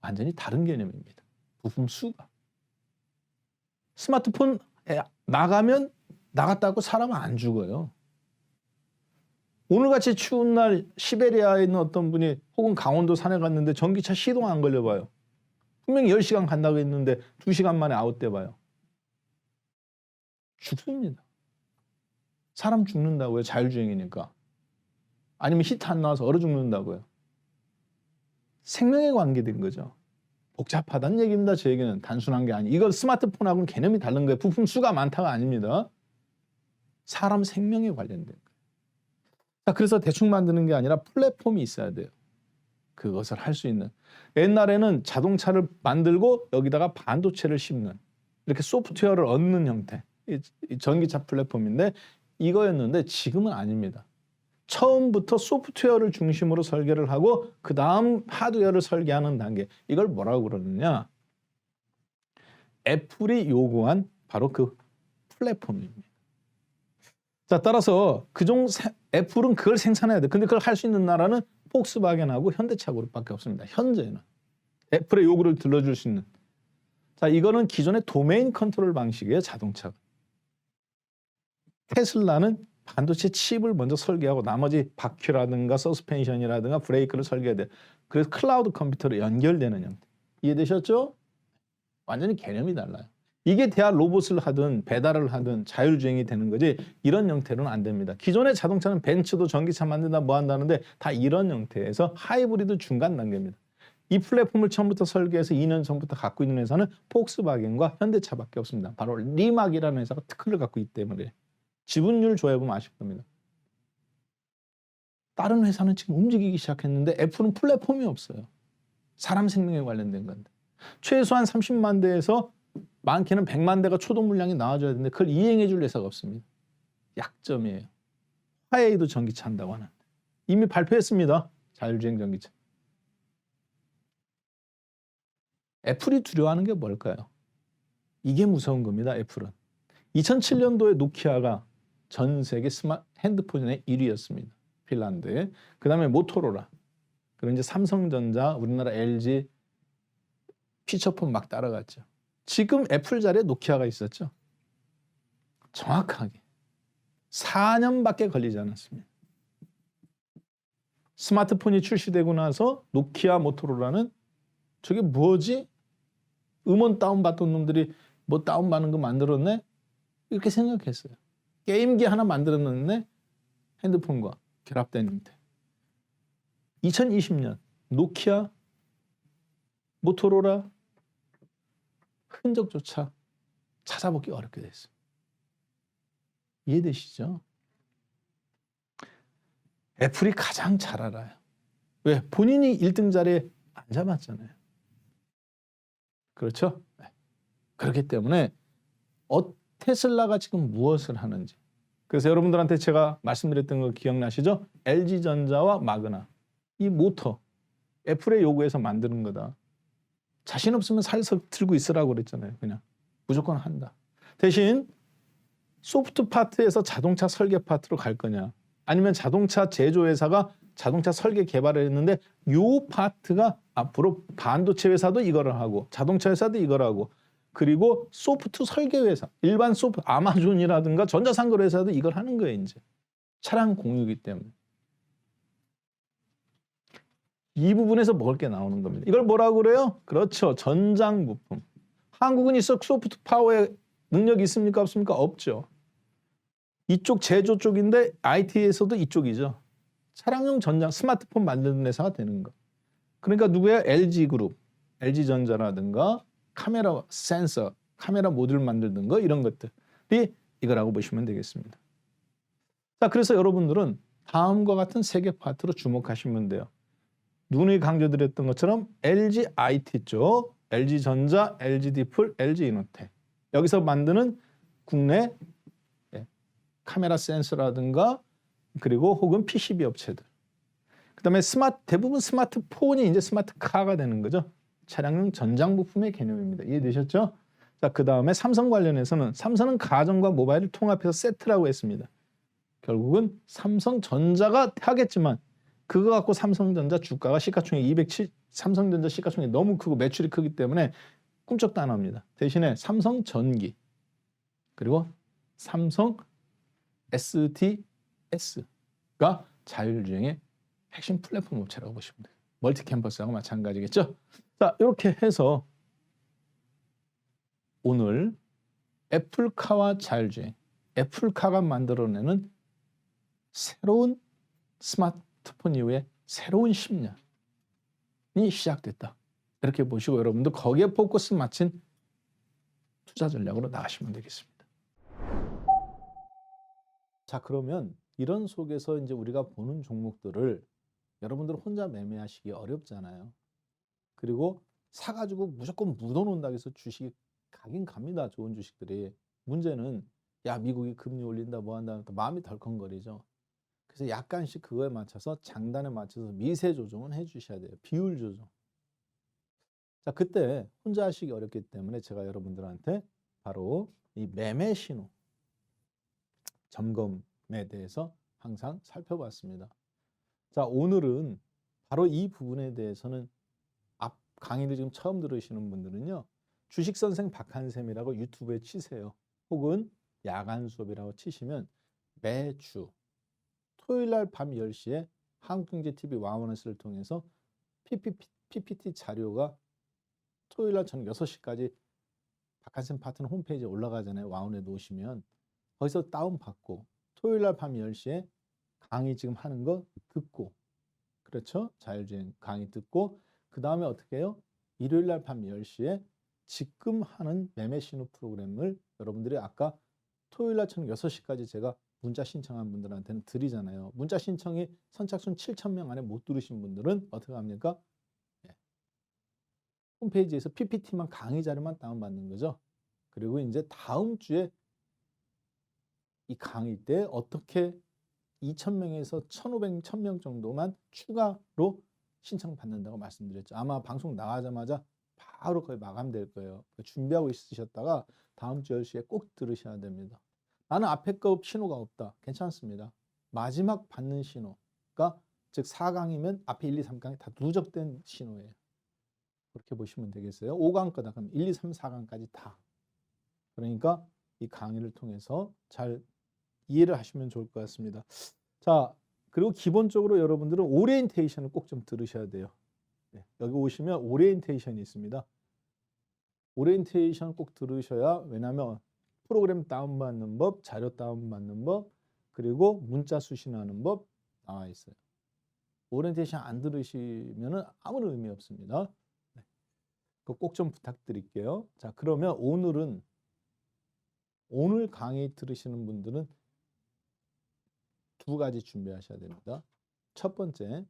완전히 다른 개념입니다. 부품 수가. 스마트폰 나가면 나갔다고 사람은 안 죽어요. 오늘같이 추운 날 시베리아에 있는 어떤 분이 혹은 강원도 산에 갔는데 전기차 시동 안 걸려봐요. 분명히 10시간 간다고 했는데 2시간 만에 아웃돼 봐요. 죽습니다. 사람 죽는다고요. 자율주행이니까. 아니면 히트 안 나와서 얼어 죽는다고요. 생명에 관계된 거죠. 복잡하다는 얘기입니다. 제 얘기는 단순한 게 아니에요. 이거 스마트폰하고는 개념이 다른 거예요. 부품 수가 많다가 아닙니다. 사람 생명에 관련된 거예요. 자, 그래서 대충 만드는 게 아니라 플랫폼이 있어야 돼요. 그것을 할 수 있는. 옛날에는 자동차를 만들고 여기다가 반도체를 씹는 이렇게 소프트웨어를 얻는 형태. 이 전기차 플랫폼인데 이거였는데 지금은 아닙니다. 처음부터 소프트웨어를 중심으로 설계를 하고 그 다음 하드웨어를 설계하는 단계. 이걸 뭐라고 그러느냐? 애플이 요구한 바로 그 플랫폼입니다. 자, 따라서 애플은 그걸 생산해야 돼. 근데 그걸 할 수 있는 나라는 폭스바겐하고 현대차 그룹밖에 없습니다. 현재는. 애플의 요구를 들어줄 수 있는. 자, 이거는 기존의 도메인 컨트롤 방식이에요, 자동차가. 테슬라는 반도체 칩을 먼저 설계하고 나머지 바퀴라든가 서스펜션이라든가 브레이크를 설계해야 돼요. 그래서 클라우드 컴퓨터로 연결되는 형태. 이해되셨죠? 완전히 개념이 달라요. 이게 돼야 로봇을 하든 배달을 하든 자율주행이 되는 거지 이런 형태로는 안 됩니다. 기존의 자동차는 벤츠도 전기차 만든다 뭐 한다는데 다 이런 형태에서 하이브리드 중간 단계입니다. 이 플랫폼을 처음부터 설계해서 2년 전부터 갖고 있는 회사는 폭스바겐과 현대차밖에 없습니다. 바로 리막이라는 회사가 특허를 갖고 있기 때문에 지분율 조회해보면 아실 겁니다. 다른 회사는 지금 움직이기 시작했는데 애플은 플랫폼이 없어요. 사람 생명에 관련된 건데. 최소한 30만 대에서 많게는 100만 대가 초동 물량이 나와줘야 되는데 그걸 이행해 줄 회사가 없습니다. 약점이에요. 화웨이도 전기차 한다고 하는데. 이미 발표했습니다. 자율주행 전기차. 애플이 두려워하는 게 뭘까요? 이게 무서운 겁니다. 애플은. 2007년도에 노키아가 전 세계 스마트 핸드폰의 1위였습니다. 핀란드에. 그 다음에 모토로라. 그리고 이제 삼성전자, 우리나라 LG, 피처폰 막 따라갔죠. 지금 애플 자리에 노키아가 있었죠. 정확하게 4년밖에 걸리지 않았습니다. 스마트폰이 출시되고 나서 노키아, 모토로라는 저게 뭐지? 음원 다운받던 놈들이 뭐 다운받는 거 만들었네? 이렇게 생각했어요. 게임기 하나 만들었는데 핸드폰과 결합된 형태. 2020년 노키아, 모토로라 흔적조차 찾아보기 어렵게 됐어요. 이해되시죠? 애플이 가장 잘 알아요. 왜? 본인이 1등 자리에 안 잡았잖아요. 그렇죠? 네. 그렇기 때문에 테슬라가 지금 무엇을 하는지. 그래서 여러분들한테 제가 말씀드렸던 거 기억나시죠? LG전자와 마그나. 이 모터. 애플의 요구에서 만드는 거다. 자신 없으면 살서 들고 있으라고 그랬잖아요. 그냥 무조건 한다. 대신 소프트 파트에서 자동차 설계 파트로 갈 거냐. 아니면 자동차 제조회사가 자동차 설계 개발을 했는데 요 파트가 앞으로 반도체 회사도 이거를 하고 자동차 회사도 이걸 하고 그리고 소프트 설계 회사 일반 소프트 아마존이라든가 전자상거래 회사도 이걸 하는 거예요. 이제 차량 공유이기 때문에 이 부분에서 먹을 게 나오는 겁니다. 이걸 뭐라고 그래요? 그렇죠. 전장 부품. 한국은 있어 소프트 파워에 능력이 있습니까? 없습니까? 없죠. 이쪽 제조 쪽인데 IT에서도 이쪽이죠. 차량용 전장 스마트폰 만드는 회사가 되는 거. 그러니까 누구야? LG그룹, LG전자라든가 카메라 센서, 카메라 모듈 만드는 거 이런 것들이 이거라고 보시면 되겠습니다. 자, 그래서 여러분들은 다음과 같은 세 개 파트로 주목하시면 돼요. 누누이 강조드렸던 것처럼 LG IT 쪽, LG전자, LG디플, LG이노텍 여기서 만드는 국내 카메라 센서라든가 그리고 혹은 PCB 업체들. 그다음에 대부분 스마트폰이 이제 스마트카가 되는 거죠. 차량용 전장 부품의 개념입니다. 이해되셨죠? 자, 그다음에 삼성 관련해서는 삼성은 가전과 모바일을 통합해서 세트라고 했습니다. 결국은 삼성전자가 하겠지만 그거 갖고 삼성전자 주가가 시가총액 207, 삼성전자 시가총액이 너무 크고 매출이 크기 때문에 꿈쩍도 안 합니다. 대신에 삼성전기 그리고 삼성 SDS가 자율주행의 핵심 플랫폼 업체라고 보시면 돼요. 멀티 캠퍼스하고 마찬가지겠죠? 자, 이렇게 해서 오늘 애플카와 자율주행, 애플카가 만들어내는 새로운 스마트폰 이후에 새로운 10년이 시작됐다. 이렇게 보시고 여러분도 거기에 포커스 맞춘 투자 전략으로 나가시면 되겠습니다. 자, 그러면 이런 속에서 이제 우리가 보는 종목들을 여러분들 혼자 매매하시기 어렵잖아요. 그리고 사가지고 무조건 묻어놓는다고 해서 주식이 가긴 갑니다. 좋은 주식들이. 문제는 야 미국이 금리 올린다 뭐 한다 하니까 마음이 덜컹거리죠. 그래서 약간씩 그거에 맞춰서 장단에 맞춰서 미세 조정은 해주셔야 돼요. 비율 조정. 자, 그때 혼자 하시기 어렵기 때문에 제가 여러분들한테 바로 이 매매 신호 점검에 대해서 항상 살펴봤습니다. 자, 오늘은 바로 이 부분에 대해서는 앞 강의를 지금 처음 들으시는 분들은요. 주식선생 박한샘이라고 유튜브에 치세요. 혹은 야간 수업이라고 치시면 매주 토요일 날 밤 10시에 한국경제TV 와우너스를 통해서 PPT 자료가 토요일 날 저녁 6시까지 박한선 파트너 홈페이지에 올라가잖아요. 와우넷 놓으시면 거기서 다운받고 토요일 날 밤 10시에 강의 지금 하는 거 듣고, 그렇죠? 자율주행 강의 듣고, 그 다음에 어떻게 해요? 일요일 날 밤 10시에 지금 하는 매매 신호 프로그램을 여러분들이 아까 토요일 날 저녁 6시까지 제가 문자 신청한 분들한테는 드리잖아요. 문자 신청이 선착순 7,000명 안에 못 들으신 분들은 어떻게 합니까? 예. 홈페이지에서 PPT만 강의 자료만 다운받는 거죠. 그리고 이제 다음 주에 이 강의 때 어떻게 2,000명에서 1,500, 1,000명 정도만 추가로 신청받는다고 말씀드렸죠. 아마 방송 나가자마자 바로 거의 마감될 거예요. 준비하고 있으셨다가 다음 주 10시에 꼭 들으셔야 됩니다. 나는 앞에 거 신호가 없다. 괜찮습니다. 마지막 받는 신호가 즉 4강이면 앞에 1, 2, 3강이 다 누적된 신호예요. 그렇게 보시면 되겠어요. 5강 거다. 그럼 1, 2, 3, 4강까지 다. 그러니까 이 강의를 통해서 잘 이해를 하시면 좋을 것 같습니다. 자, 그리고 기본적으로 여러분들은 오리엔테이션을 꼭 좀 들으셔야 돼요. 네, 여기 오시면 오리엔테이션이 있습니다. 오리엔테이션 꼭 들으셔야, 왜냐하면 프로그램 다운받는 법, 자료 다운받는 법, 그리고 문자 수신하는 법 나와 있어요. 오리엔테이션 안 들으시면 아무런 의미 없습니다. 네, 그거 꼭 좀 부탁드릴게요. 자, 그러면 오늘 강의 들으시는 분들은 두 가지 준비하셔야 됩니다. 첫 번째,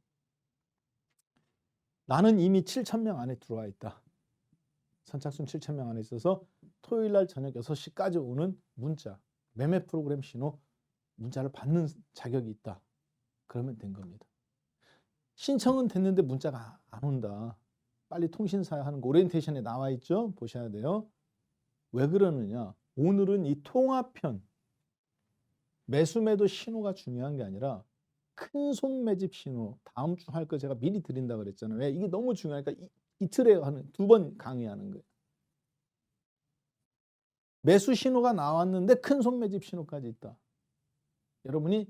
나는 이미 7,000명 안에 들어와 있다. 선착순 7,000명 안에 있어서 토요일 날 저녁 6시까지 오는 문자, 매매 프로그램 신호 문자를 받는 자격이 있다. 그러면 된 겁니다. 신청은 됐는데 문자가 안 온다. 빨리 통신사에 하는 거 오리엔테이션에 나와 있죠? 보셔야 돼요. 왜 그러느냐? 오늘은 이 통화편, 매수매도 신호가 중요한 게 아니라 큰 손 매집 신호, 다음 주 할 거 제가 미리 드린다 그랬잖아요. 왜? 이게 너무 중요하니까 이틀에 하는 2번 강의하는 거예요. 매수 신호가 나왔는데 큰 손 매집 신호까지 있다. 여러분이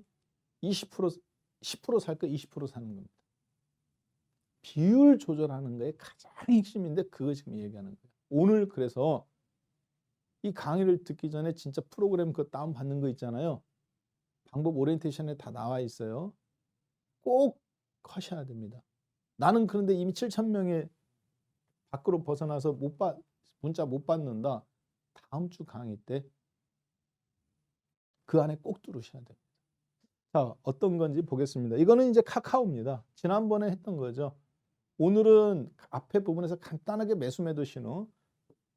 20% 10% 살 거 20% 사는 겁니다. 비율 조절하는 거에 가장 핵심인데 그거 지금 얘기하는 거예요. 오늘 그래서 이 강의를 듣기 전에 진짜 프로그램 그 다운 받는 거 있잖아요. 방법 오리엔테이션에 다 나와 있어요. 꼭 하셔야 됩니다. 나는 그런데 이미 7,000명의 밖으로 벗어나서 문자 못 받는다. 다음 주 강의 때 그 안에 꼭 들으셔야 됩니다. 자, 어떤 건지 보겠습니다. 이거는 이제 카카오입니다. 지난번에 했던 거죠. 오늘은 앞에 부분에서 간단하게 매도 신호,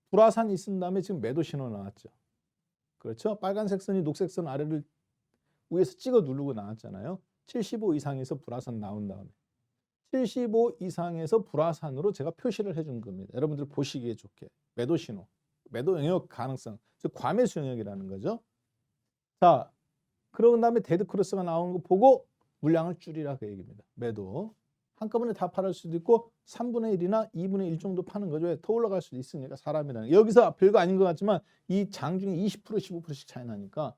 불화산이 있은 다음에 지금 매도 신호 나왔죠. 그렇죠? 빨간색 선이 녹색 선 아래를 위에서 찍어 누르고 나왔잖아요. 75 이상에서 불화산 나온 다음에 75 이상에서 불화산으로 제가 표시를 해준 겁니다. 여러분들 보시기에 좋게. 매도 신호, 매도 영역 가능성, 즉 과매수 영역이라는 거죠. 자, 그런 다음에 데드 크로스가 나오는 거 보고 물량을 줄이라 그 얘기입니다. 매도. 한꺼번에 다 팔을 수도 있고 3분의 1이나 2분의 1 정도 파는 거죠. 더 올라갈 수도 있으니까 사람이라는. 여기서 별거 아닌 것 같지만 이 장중에 20% 15%씩 차이 나니까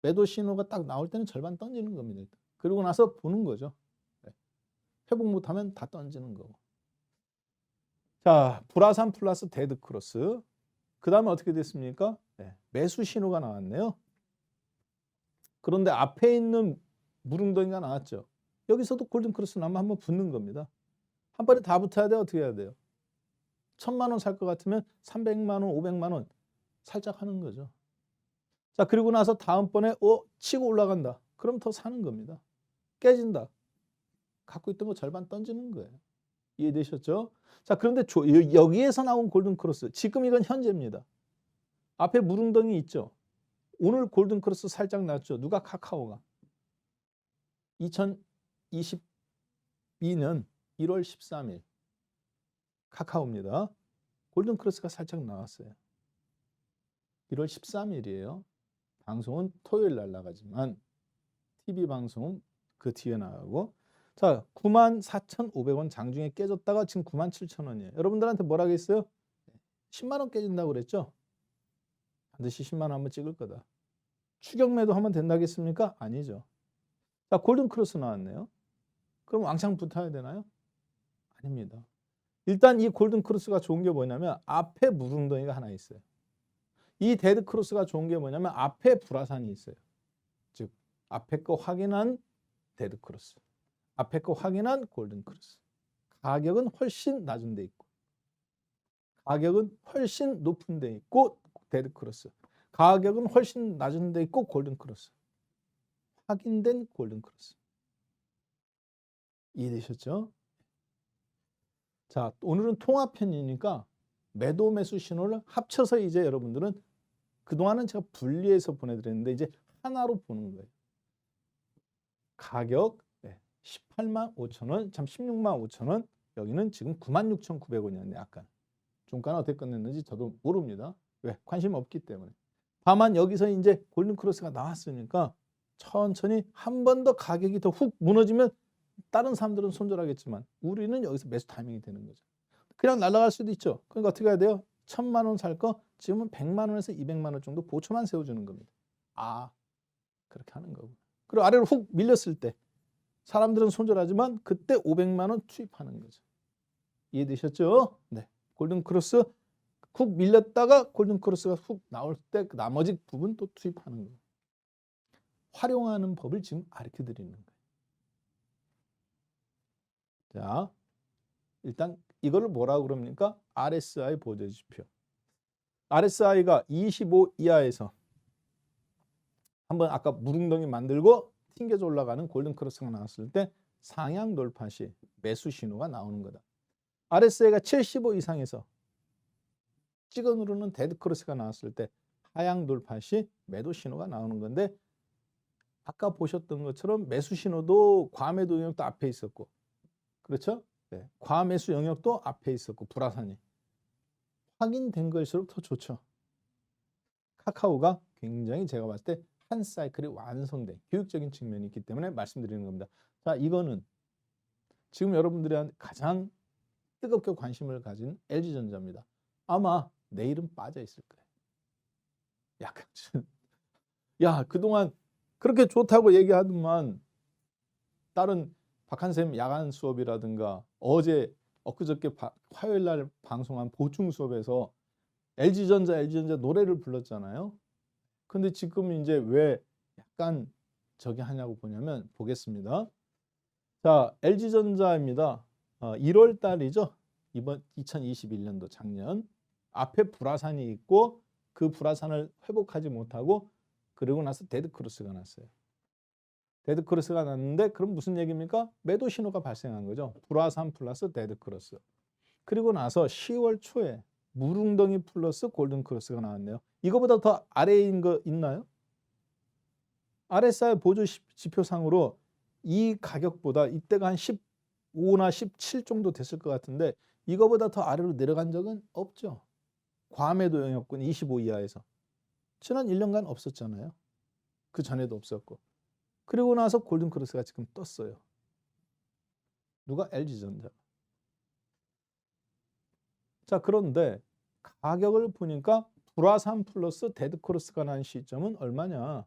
매도 신호가 딱 나올 때는 절반 던지는 겁니다. 그러고 나서 보는 거죠. 회복 못하면 다 던지는 거고. 자, 불화산 플러스 데드 크로스. 그 다음에 어떻게 됐습니까? 매수 신호가 나왔네요. 그런데 앞에 있는 무릉덩이가 나왔죠. 여기서도 골든 크로스 나면 한번 붙는 겁니다. 한 번에 다 붙어야 돼요? 어떻게 해야 돼요? 1,000만 원 살 것 같으면 300만 원, 500만 원 살짝 하는 거죠. 자, 그리고 나서 다음번에 치고 올라간다. 그럼 더 사는 겁니다. 깨진다. 갖고 있던 거 절반 던지는 거예요. 이해되셨죠? 자, 그런데 여기에서 나온 골든 크로스. 지금 이건 현재입니다. 앞에 무릉덩이 있죠. 오늘 골든 크로스 살짝 났죠. 누가? 카카오가. 2022년 1월 13일 카카오입니다. 골든 크로스가 살짝 나왔어요. 1월 13일이에요. 방송은 토요일 날 나가지만 TV 방송은 그 뒤에 나가고. 자, 94,500원 장중에 깨졌다가 지금 97,000원이에요. 여러분들한테 뭐라고 했어요? 10만 원 깨진다고 그랬죠? 반드시 10만 원 한번 찍을 거다. 추격 매도하면 된다겠습니까? 아니죠. 자, 골든 크로스 나왔네요. 그럼 왕창 붙어야 되나요? 아닙니다. 일단 이 골든 크로스가 좋은 게 뭐냐면 앞에 무릉덩이가 하나 있어요. 이 데드 크로스가 좋은 게 뭐냐면 앞에 불화산이 있어요. 즉 앞에 거 확인한 데드 크로스, 앞에 거 확인한 골든 크로스. 가격은 훨씬 낮은 데 있고, 가격은 훨씬 높은 데 있고 데드 크로스, 가격은 훨씬 낮은 데 있고 골든 크로스. 확인된 골든 크로스. 이해되셨죠? 자, 오늘은 통합편이니까 매도 매수 신호를 합쳐서 이제 여러분들은 그동안은 제가 분리해서 보내드렸는데 이제 하나로 보는 거예요. 가격 18만 5천 원, 참 16만 5천 원, 여기는 지금 96,900원이었는데 아까 종가는 어떻게 끝냈는지 저도 모릅니다. 왜? 관심 없기 때문에. 다만 여기서 이제 골든 크로스가 나왔으니까 천천히 한 번 더 가격이 더 훅 무너지면 다른 사람들은 손절하겠지만 우리는 여기서 매수 타이밍이 되는 거죠. 그냥 날아갈 수도 있죠. 그러니까 어떻게 해야 돼요? 1,000만 원 살 거 지금은 100만 원에서 200만 원 정도 보초만 세워주는 겁니다. 아, 그렇게 하는 거고. 그리고 아래로 훅 밀렸을 때 사람들은 손절하지만 그때 500만 원 투입하는 거죠. 이해되셨죠? 네. 골든 크로스 훅 밀렸다가 골든 크로스가 훅 나올 때 그 나머지 부분 또 투입하는 거예요. 활용하는 법을 지금 가르쳐 드리는 거예요. 자, 일단 이거를 뭐라고 그럽니까? RSI 보조지표. RSI가 25 이하에서 한번 아까 무릉덩이 만들고 튕겨져 올라가는 골든 크로스가 나왔을 때 상향 돌파 시 매수 신호가 나오는 거다. RSI가 75 이상에서 찍어 누르는 데드 크로스가 나왔을 때 하향 돌파 시 매도 신호가 나오는 건데 아까 보셨던 것처럼 매수 신호도 과매도 영역도 앞에 있었고, 그렇죠? 네. 과매수 영역도 앞에 있었고 불화산이 확인된 것일수록 더 좋죠. 카카오가 굉장히 제가 봤을 때 한 사이클이 완성된 교육적인 측면이 있기 때문에 말씀드리는 겁니다. 자, 이거는 지금 여러분들이 가장 뜨겁게 관심을 가진 LG전자입니다. 아마 내일은 빠져 있을 거예요. 약간 야, 그동안 그렇게 좋다고 얘기하더만 다른 박한쌤 야간 수업이라든가 어제 엊그저께 화요일 날 방송한 보충 수업에서 LG전자 노래를 불렀잖아요. 근데 지금 이제 왜 약간 저기 하냐고 보냐면 보겠습니다. 자, LG전자입니다. 1월 달이죠. 이번 2021년도 작년 앞에 불화산이 있고 그 불화산을 회복하지 못하고 그리고 나서 데드 크로스가 났어요. 데드 크로스가 났는데 그럼 무슨 얘기입니까? 매도 신호가 발생한 거죠. 불화산 플러스 데드 크로스. 그리고 나서 10월 초에 무릉덩이 플러스 골든 크로스가 나왔네요. 이거보다 더 아래인 거 있나요? RSI 보조 지표상으로 이 가격보다 이때가 한 15나 17 정도 됐을 것 같은데 이거보다 더 아래로 내려간 적은 없죠. 과매도 영역군 25 이하에서. 지난 1년간 없었잖아요. 그 전에도 없었고. 그리고 나서 골든 크로스가 지금 떴어요. 누가? LG전자. 자, 그런데 가격을 보니까 불화산 플러스 데드 크로스가 난 시점은 얼마냐?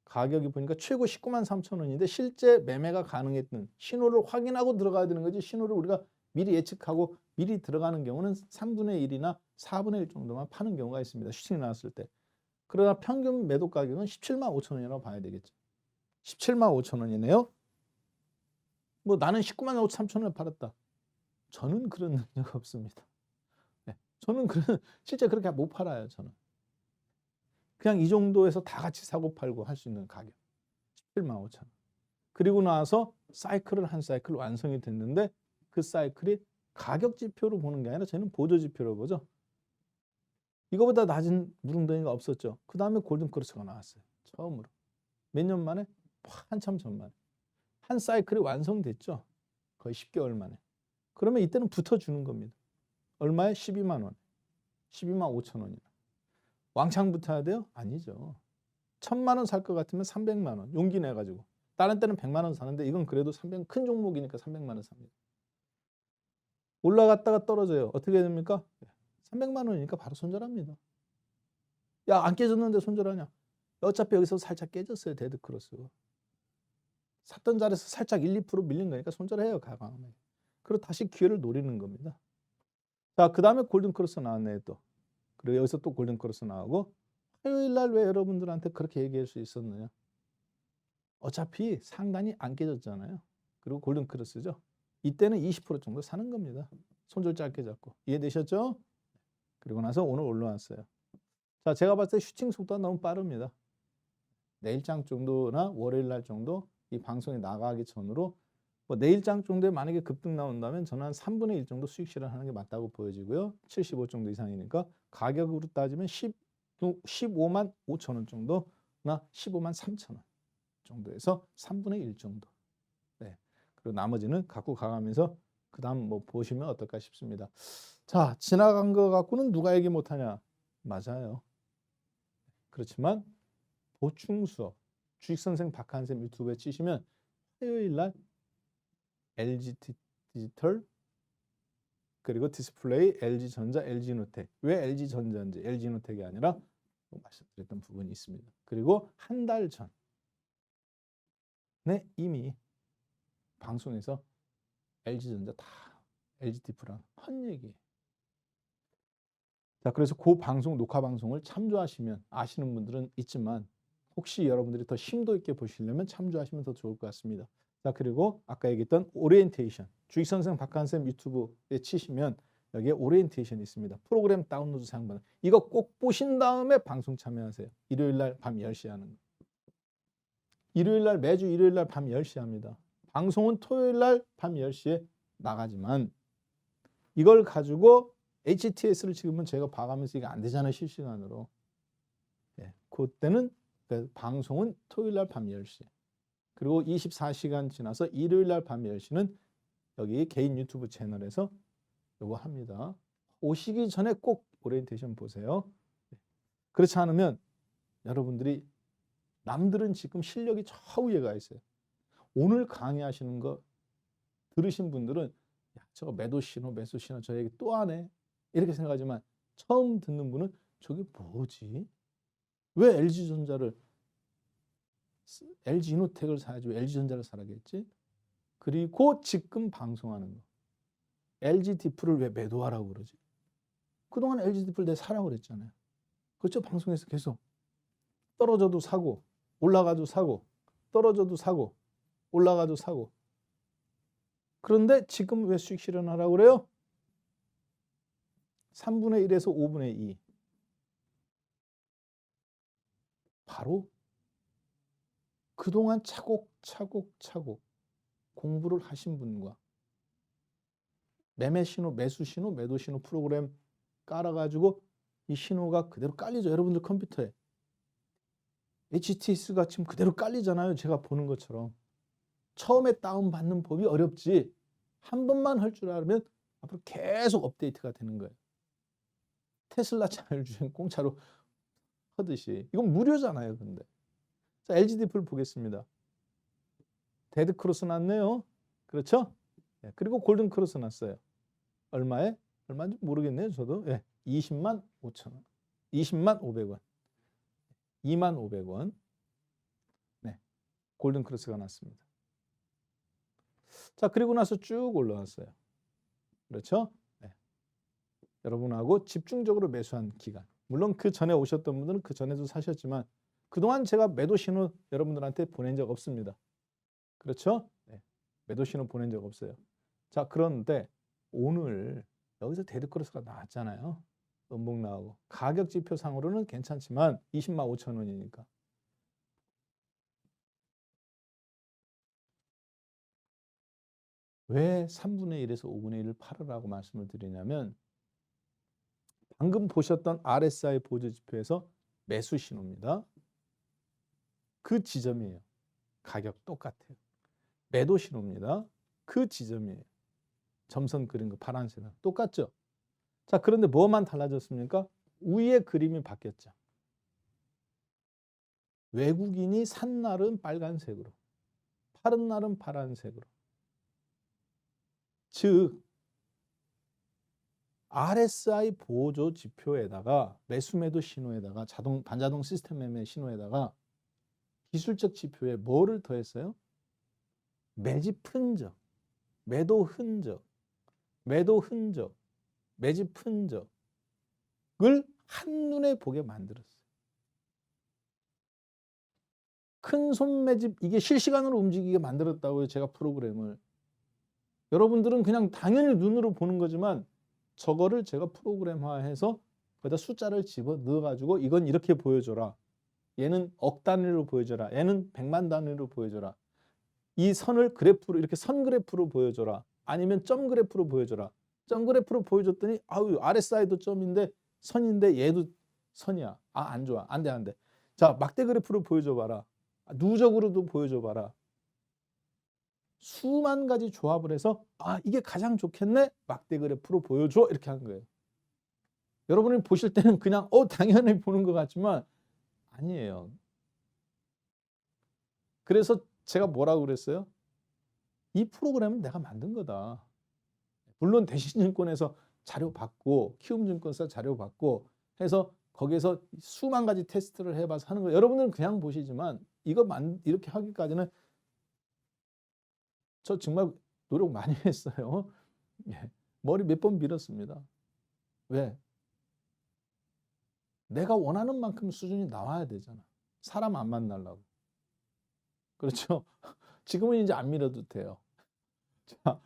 가격이 보니까 최고 19만 3천 원인데 실제 매매가 가능했던 신호를 확인하고 들어가야 되는 거지 신호를 우리가 미리 예측하고 미리 들어가는 경우는 3분의 1이나 4분의 1 정도만 파는 경우가 있습니다. 슈팅이 나왔을 때. 그러나 평균 매도 가격은 17만 5천 원이라고 봐야 되겠죠. 17만 5천 원이네요. 뭐 나는 19만 3천 원에 팔았다. 저는 그런 능력 없습니다. 네, 저는 실제 그렇게 못 팔아요. 저는. 그냥 이 정도에서 다 같이 사고 팔고 할 수 있는 가격 17만 5천 원. 그리고 나서 사이클을 한 사이클 완성이 됐는데 그 사이클이 가격 지표로 보는 게 아니라 저희는 보조 지표로 보죠. 이거보다 낮은 무릉덩이가 없었죠. 그 다음에 골든 크로스가 나왔어요. 처음으로. 몇 년 만에? 한참 전 만에. 한 사이클이 완성됐죠. 거의 10개월 만에. 그러면 이때는 붙어주는 겁니다. 얼마에? 12만 원. 12만 5천 원이나. 왕창 붙어야 돼요? 아니죠. 1,000만 원 살 것 같으면 300만 원 용기 내가지고. 다른 때는 100만 원 사는데 이건 그래도 300, 큰 종목이니까 300만 원 삽니다. 올라갔다가 떨어져요. 어떻게 됩니까? 300만 원이니까 바로 손절합니다. 야, 안 깨졌는데 손절하냐? 야, 어차피 여기서 살짝 깨졌어요. 데드크로스. 샀던 자리에서 살짝 1, 2% 밀린 거니까 손절해요. 과감하게. 그리고 다시 기회를 노리는 겁니다. 자, 그 다음에 골든크로스 나왔네요. 또. 그리고 여기서 또 골든크로스 나오고 화요일 날 왜 여러분들한테 그렇게 얘기할 수 있었느냐. 어차피 상단이 안 깨졌잖아요. 그리고 골든크로스죠. 이때는 20% 정도 사는 겁니다. 손절 짧게 잡고. 이해되셨죠? 그리고 나서 오늘 올라왔어요. 자, 제가 봤을 때 슈팅 속도가 너무 빠릅니다. 내일장 정도나 월요일 날 정도 이 방송에 나가기 전으로 뭐 내일장 정도에 만약에 급등 나온다면 저는 한 3분의 1 정도 수익 실현하는 게 맞다고 보여지고요. 75 정도 이상이니까 가격으로 따지면 15만 5천 원 정도나 15만 3천 원 정도에서 3분의 1 정도. 네. 그리고 나머지는 갖고 가가면서 그 다음 뭐 보시면 어떨까 싶습니다. 자, 지나간 거 갖고는 누가 얘기 못하냐. 맞아요. 그렇지만 보충 수업 주식선생 박한쌤 유튜브에 치시면 화요일 날 LG 디지털 그리고 디스플레이, LG전자, LG노텍. 왜 LG전자인지 LG노텍이 아니라 말씀드렸던 부분이 있습니다. 그리고 한 달 전에 이미 방송에서 LG전자 다 LG디프랑 한 얘기예요. 자, 그래서 그 방송 녹화 방송을 참조하시면 아시는 분들은 있지만 혹시 여러분들이 더 심도 있게 보시려면 참조하시면 더 좋을 것 같습니다. 자, 그리고 아까 얘기했던 오리엔테이션 주식선생 박한쌤 유튜브에 치시면 여기에 오리엔테이션이 있습니다. 프로그램 다운로드 사용받는 이거 꼭 보신 다음에 방송 참여하세요. 일요일 날 밤 10시에 하는 거. 일요일 날 매주 일요일 날 밤 10시에 합니다. 방송은 토요일 날 밤 10시에 나가지만 이걸 가지고 HTS를 지금은 제가 봐가면서 이게 안 되잖아요. 실시간으로. 예, 그때는 방송은 토요일 날 밤 10시. 그리고 24시간 지나서 일요일 날 밤 10시는 여기 개인 유튜브 채널에서 요거 합니다. 오시기 전에 꼭 오리엔테이션 보세요. 그렇지 않으면 여러분들이 남들은 지금 실력이 저 위에 가 있어요. 오늘 강의하시는 거 들으신 분들은 야, 저거 매도 신호, 매수 신호 저 얘기 또 하네. 이렇게 생각하지만 처음 듣는 분은 저게 뭐지? 왜 LG전자를 LG이노텍을 사야지 왜 LG전자를 사라겠지? 그리고 지금 방송하는 거. LG디프를 왜 매도하라고 그러지? 그동안 LG디프를 내가 사라고 그랬잖아요. 그렇죠? 방송에서 계속 떨어져도 사고 올라가도 사고 떨어져도 사고 올라가도 사고. 그런데 지금 왜 수익 실현하라고 그래요? 3분의 1에서 5분의 2. 바로 그동안 차곡차곡 공부를 하신 분과 매매 신호, 매수 신호, 매도 신호 프로그램 깔아가지고 이 신호가 그대로 깔리죠. 여러분들 컴퓨터에. HTS가 지금 그대로 깔리잖아요. 제가 보는 것처럼. 처음에 다운받는 법이 어렵지. 한 번만 할 줄 알면 앞으로 계속 업데이트가 되는 거예요. 테슬라 자율주행 공짜로 하듯이. 이건 무료잖아요. 근데. 자, LG디프를 보겠습니다. 데드크로스 났네요. 그렇죠? 네, 그리고 골든크로스 났어요. 얼마에? 얼마인지 모르겠네요. 저도. 예, 20만 5천 원. 20만 500원. 2만 500원. 네, 골든크로스가 났습니다. 자, 그리고 나서 쭉 올라왔어요. 그렇죠? 네. 여러분하고 집중적으로 매수한 기간. 물론 그 전에 오셨던 분들은 그 전에도 사셨지만 그동안 제가 매도 신호 여러분들한테 보낸 적 없습니다. 그렇죠? 네. 매도 신호 보낸 적 없어요. 자, 그런데 오늘 여기서 데드크로스가 나왔잖아요. 음봉 나오고. 가격 지표상으로는 괜찮지만 20만 5천 원이니까. 왜 3분의 1에서 5분의 1을 팔으라고 말씀을 드리냐면 방금 보셨던 RSI 보조 지표에서 매수 신호입니다. 그 지점이에요. 가격 똑같아요. 매도 신호입니다. 그 지점이에요. 점선 그린 거 파란색은 똑같죠? 자, 그런데 뭐만 달라졌습니까? 위에 그림이 바뀌었죠. 외국인이 산 날은 빨간색으로, 파른 날은 파란색으로. 즉 RSI 보조 지표에다가 매수 매도 신호에다가 반자동 시스템 매매 신호에다가 기술적 지표에 뭐를 더했어요? 매집 흔적, 매도 흔적, 매도 흔적, 매집 흔적을 한눈에 보게 만들었어요. 큰 손 매집, 이게 실시간으로 움직이게 만들었다고요, 제가 프로그램을. 여러분들은 그냥 당연히 눈으로 보는 거지만 저거를 제가 프로그램화해서 거기다 숫자를 집어 넣어가지고 이건 이렇게 보여줘라. 얘는 억 단위로 보여줘라. 얘는 100만 단위로 보여줘라. 이 선을 그래프로 이렇게 선 그래프로 보여줘라. 아니면 점 그래프로 보여줘라. 점 그래프로 보여줬더니 아우 RSI도 점인데 선인데 얘도 선이야. 아, 안 좋아. 안 돼, 안 돼. 자, 막대 그래프로 보여줘봐라. 누적으로도 보여줘봐라. 수만 가지 조합을 해서 아, 이게 가장 좋겠네. 막대 그래프로 보여줘. 이렇게 한 거예요. 여러분이 보실 때는 그냥 당연히 보는 것 같지만 아니에요. 그래서 제가 뭐라고 그랬어요? 이 프로그램은 내가 만든 거다. 물론 대신증권에서 자료 받고 키움증권사 자료 받고 해서 거기에서 수만 가지 테스트를 해봐서 하는 거예요. 여러분들은 그냥 보시지만 이렇게 하기까지는 저 정말 노력 많이 했어요. 예. 머리 몇 번 밀었습니다. 왜? 내가 원하는 만큼 수준이 나와야 되잖아. 사람 안 만나려고. 그렇죠? 지금은 이제 안 밀어도 돼요. 자,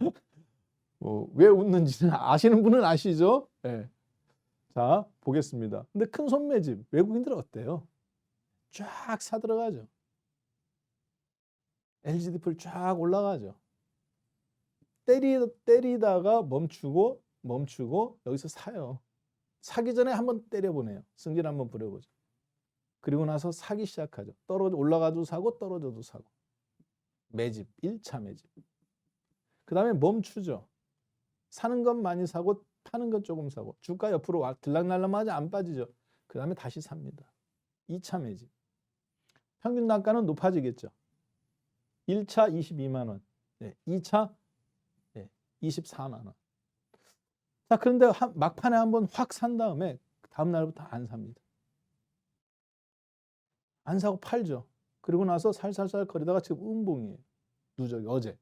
왜 웃는지는 아시는 분은 아시죠? 네. 자, 보겠습니다. 근데 큰 손 매집, 외국인들은 어때요? 쫙 사들어가죠. LGDP 쫙 올라가죠. 때리다가 멈추고 여기서 사요. 사기 전에 한번 때려보네요. 승질 한번 부려보죠. 그리고 나서 사기 시작하죠. 올라가도 사고 떨어져도 사고. 매집, 1차 매집. 그 다음에 멈추죠. 사는 건 많이 사고 파는 건 조금 사고. 주가 옆으로 들락날락하지 안 빠지죠. 그 다음에 다시 삽니다. 2차 매집. 평균 단가는 높아지겠죠. 1차 22만 원. 네, 2차 24만 원. 자, 그런데 막판에 한번 확 산 다음에 다음 날부터 안 삽니다. 안 사고 팔죠. 그리고 나서 살살살 거리다가 지금 음봉이에요. 누적이 어제.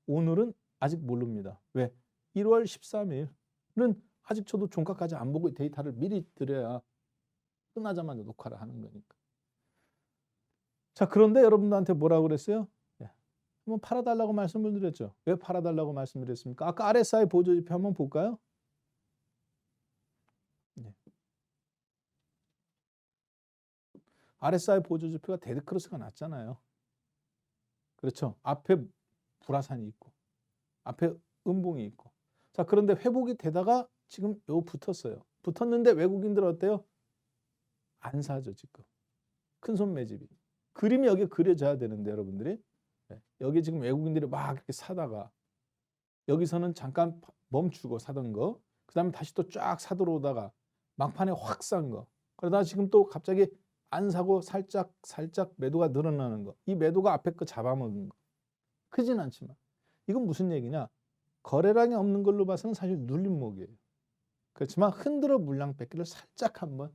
오늘은 아직 모릅니다. 왜? 1월 13일은 아직 저도 종가까지 안 보고 데이터를 미리 드려야 끝나자마자 녹화를 하는 거니까. 자, 그런데 여러분들한테 뭐라고 그랬어요? 한번 팔아달라고 말씀을 드렸죠. 왜 팔아달라고 말씀드렸습니까? 아까 RSI 보조지표 한번 볼까요? 네. RSI 보조지표가 데드크로스가 났잖아요. 그렇죠. 앞에 불화산이 있고 앞에 음봉이 있고. 자, 그런데 회복이 되다가 지금 붙었어요. 붙었는데 외국인들 어때요? 안 사죠, 지금. 큰손 매집이. 그림이 여기 그려져야 되는데 여러분들이. 여기 지금 외국인들이 막 이렇게 사다가 여기서는 잠깐 멈추고 사던 거, 그 다음에 다시 또 쫙 사들어오다가 막판에 확 산 거, 그러다 지금 또 갑자기 안 사고 살짝 매도가 늘어나는 거. 이 매도가 앞에 거 잡아먹은 거. 크진 않지만 이건 무슨 얘기냐? 거래량이 없는 걸로 봐서는 사실 눌림목이에요. 그렇지만 흔들어 물량 뺏기를 살짝 한번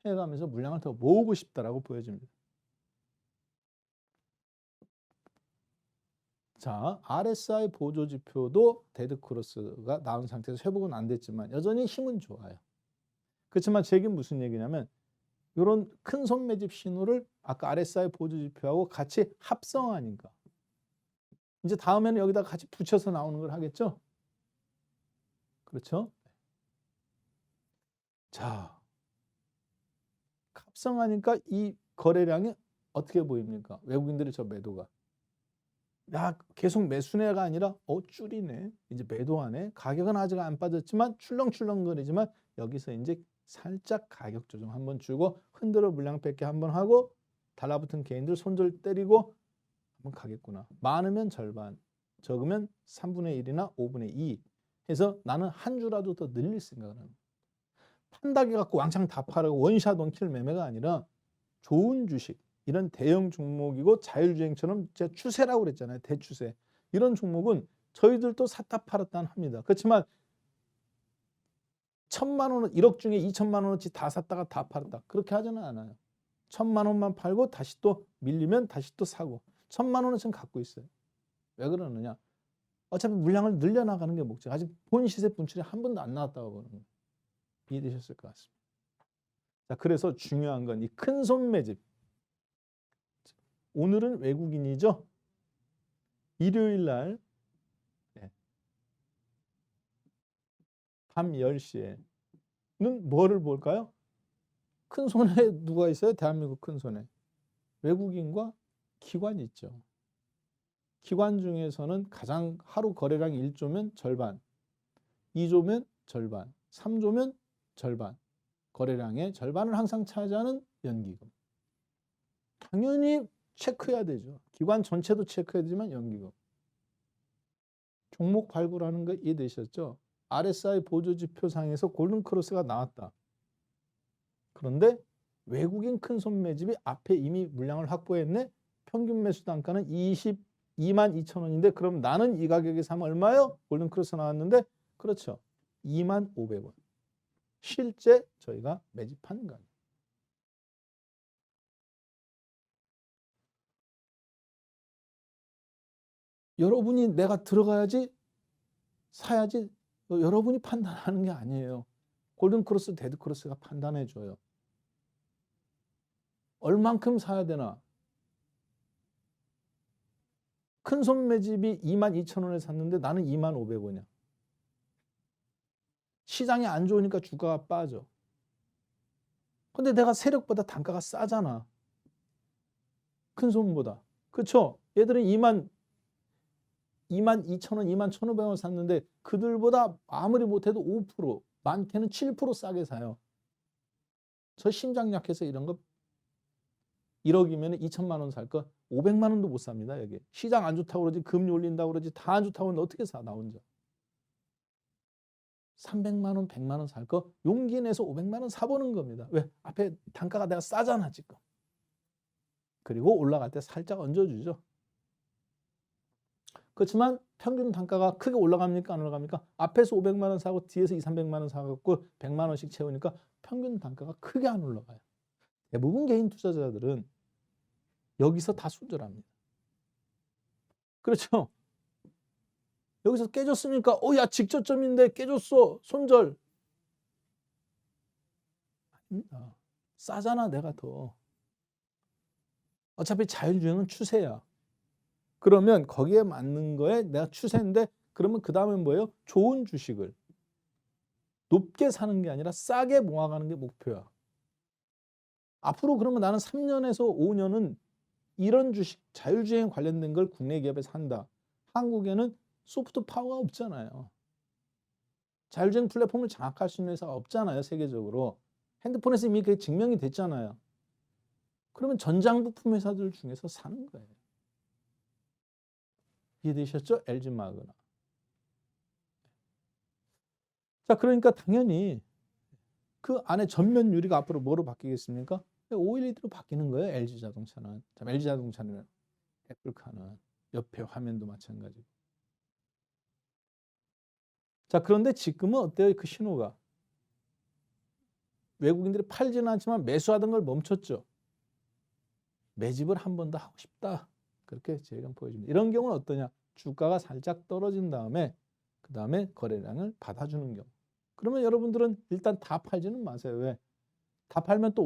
해가면서 물량을 더 모으고 싶다라고 보여집니다. 자, RSI 보조지표도 데드크로스가 나온 상태에서 회복은 안 됐지만 여전히 힘은 좋아요. 그렇지만 제 얘기는 무슨 얘기냐면 이런 큰 손 매집 신호를 아까 RSI 보조지표하고 같이 합성하니까 이제 다음에는 여기다 같이 붙여서 나오는 걸 하겠죠? 그렇죠? 자, 합성하니까 이 거래량이 어떻게 보입니까? 외국인들의 저 매도가. 야, 계속 매수네가 아니라 줄이네. 이제 매도하네. 가격은 아직 안 빠졌지만 출렁출렁거리지만 여기서 이제 살짝 가격 조정 한번 주고 흔들어 물량 뺏기 한번 하고 달라붙은 개인들 손절 때리고 한번 가겠구나. 많으면 절반, 적으면 3분의 1이나 5분의 2 해서 나는 한 주라도 더 늘릴 생각을 하는 거예요. 판다기 갖고 왕창 다 팔고 원샷 원킬 매매가 아니라 좋은 주식, 이런 대형 종목이고 자율주행처럼 제가 추세라고 그랬잖아요. 대추세. 이런 종목은 저희들도 샀다 팔았다 합니다. 그렇지만 1,000만 원, 1억 중에 2천만 원어치 다 샀다가 다 팔았다. 그렇게 하지는 않아요. 1,000만 원만 팔고 다시 또 밀리면 다시 또 사고 1,000만 원어치는 갖고 있어요. 왜 그러느냐? 어차피 물량을 늘려나가는 게 목적. 아직 본 시세 분출이 한 번도 안 나왔다고 보는 거예요. 이해되셨을 것 같습니다. 자, 그래서 중요한 건 이 큰손 매집. 오늘은 외국인이죠. 일요일 날 밤 10시에는 뭐를 볼까요? 큰손에 누가 있어요? 대한민국 큰손에. 외국인과 기관이 있죠. 기관 중에서는 가장 하루 거래량 1조면 절반, 2조면 절반, 3조면 절반. 거래량의 절반을 항상 차지하는 연기금. 당연히 체크해야 되죠. 기관 전체도 체크해야 되지만 연기금. 종목 발굴하는 거 이해되셨죠? RSI 보조지표상에서 골든크로스가 나왔다. 그런데 외국인 큰손 매집이 앞에 이미 물량을 확보했네. 평균 매수 단가는 22만 2천 원인데 그럼 나는 이 가격에 사면 얼마요? 골든크로스 나왔는데 그렇죠. 2만 500원. 실제 저희가 매집한 가격. 여러분이 내가 들어가야지 사야지 여러분이 판단하는 게 아니에요. 골든크로스, 데드크로스가 판단해줘요. 얼만큼 사야 되나? 큰손 매집이 2만 2천 원에 샀는데 나는 2만 500원이야. 시장이 안 좋으니까 주가가 빠져. 근데 내가 세력보다 단가가 싸잖아. 큰손보다. 그렇죠? 얘들은 2만 2천 원, 2만 1,500원 샀는데 그들보다 아무리 못해도 5%, 많게는 7% 싸게 사요. 저 심장 약해서 이런 거 1억이면 2천만 원 살 거 500만 원도 못 삽니다. 여기 시장 안 좋다고 그러지, 금리 올린다고 그러지, 다 안 좋다고 하는데 어떻게 사, 나 혼자. 300만 원, 100만 원 살 거 용기 내서 500만 원 사보는 겁니다. 왜? 앞에 단가가 내가 싸잖아 지금. 그리고 올라갈 때 살짝 얹어주죠. 그렇지만 평균 단가가 크게 올라갑니까? 안 올라갑니까? 앞에서 500만 원 사고 뒤에서 2, 300만 원 사갖고 100만 원씩 채우니까 평균 단가가 크게 안 올라가요. 대부분 개인 투자자들은 여기서 다 손절합니다. 그렇죠? 여기서 깨졌으니까 야 직저점인데 깨졌어. 손절. 아닙니다. 싸잖아 내가 더. 어차피 자율주행은 추세야. 그러면 거기에 맞는 거에 내가 추세인데 그러면 그 다음엔 뭐예요? 좋은 주식을 높게 사는 게 아니라 싸게 모아가는 게 목표야. 앞으로 그러면 나는 3년에서 5년은 이런 주식, 자율주행 관련된 걸 국내 기업에서 한다. 한국에는 소프트 파워가 없잖아요. 자율주행 플랫폼을 장악할 수 있는 회사가 없잖아요. 세계적으로. 핸드폰에서 이미 그게 증명이 됐잖아요. 그러면 전장부품 회사들 중에서 사는 거예요. 이해되셨죠? LG마그나. 자, 그러니까 당연히 그 안에 전면 유리가 앞으로 뭐로 바뀌겠습니까? OLED로 바뀌는 거예요. LG자동차는. LG자동차는 애플카는 옆에 화면도 마찬가지고. 자, 그런데 지금은 어때요? 그 신호가. 외국인들이 팔지는 않지만 매수하던 걸 멈췄죠. 매집을 한 번 더 하고 싶다. 그렇게 제가 보여줍니다. 이런 경우는 어떠냐? 주가가 살짝 떨어진 다음에 그 다음에 거래량을 받아주는 경우. 그러면 여러분들은 일단 다 팔지는 마세요. 왜? 다 팔면 또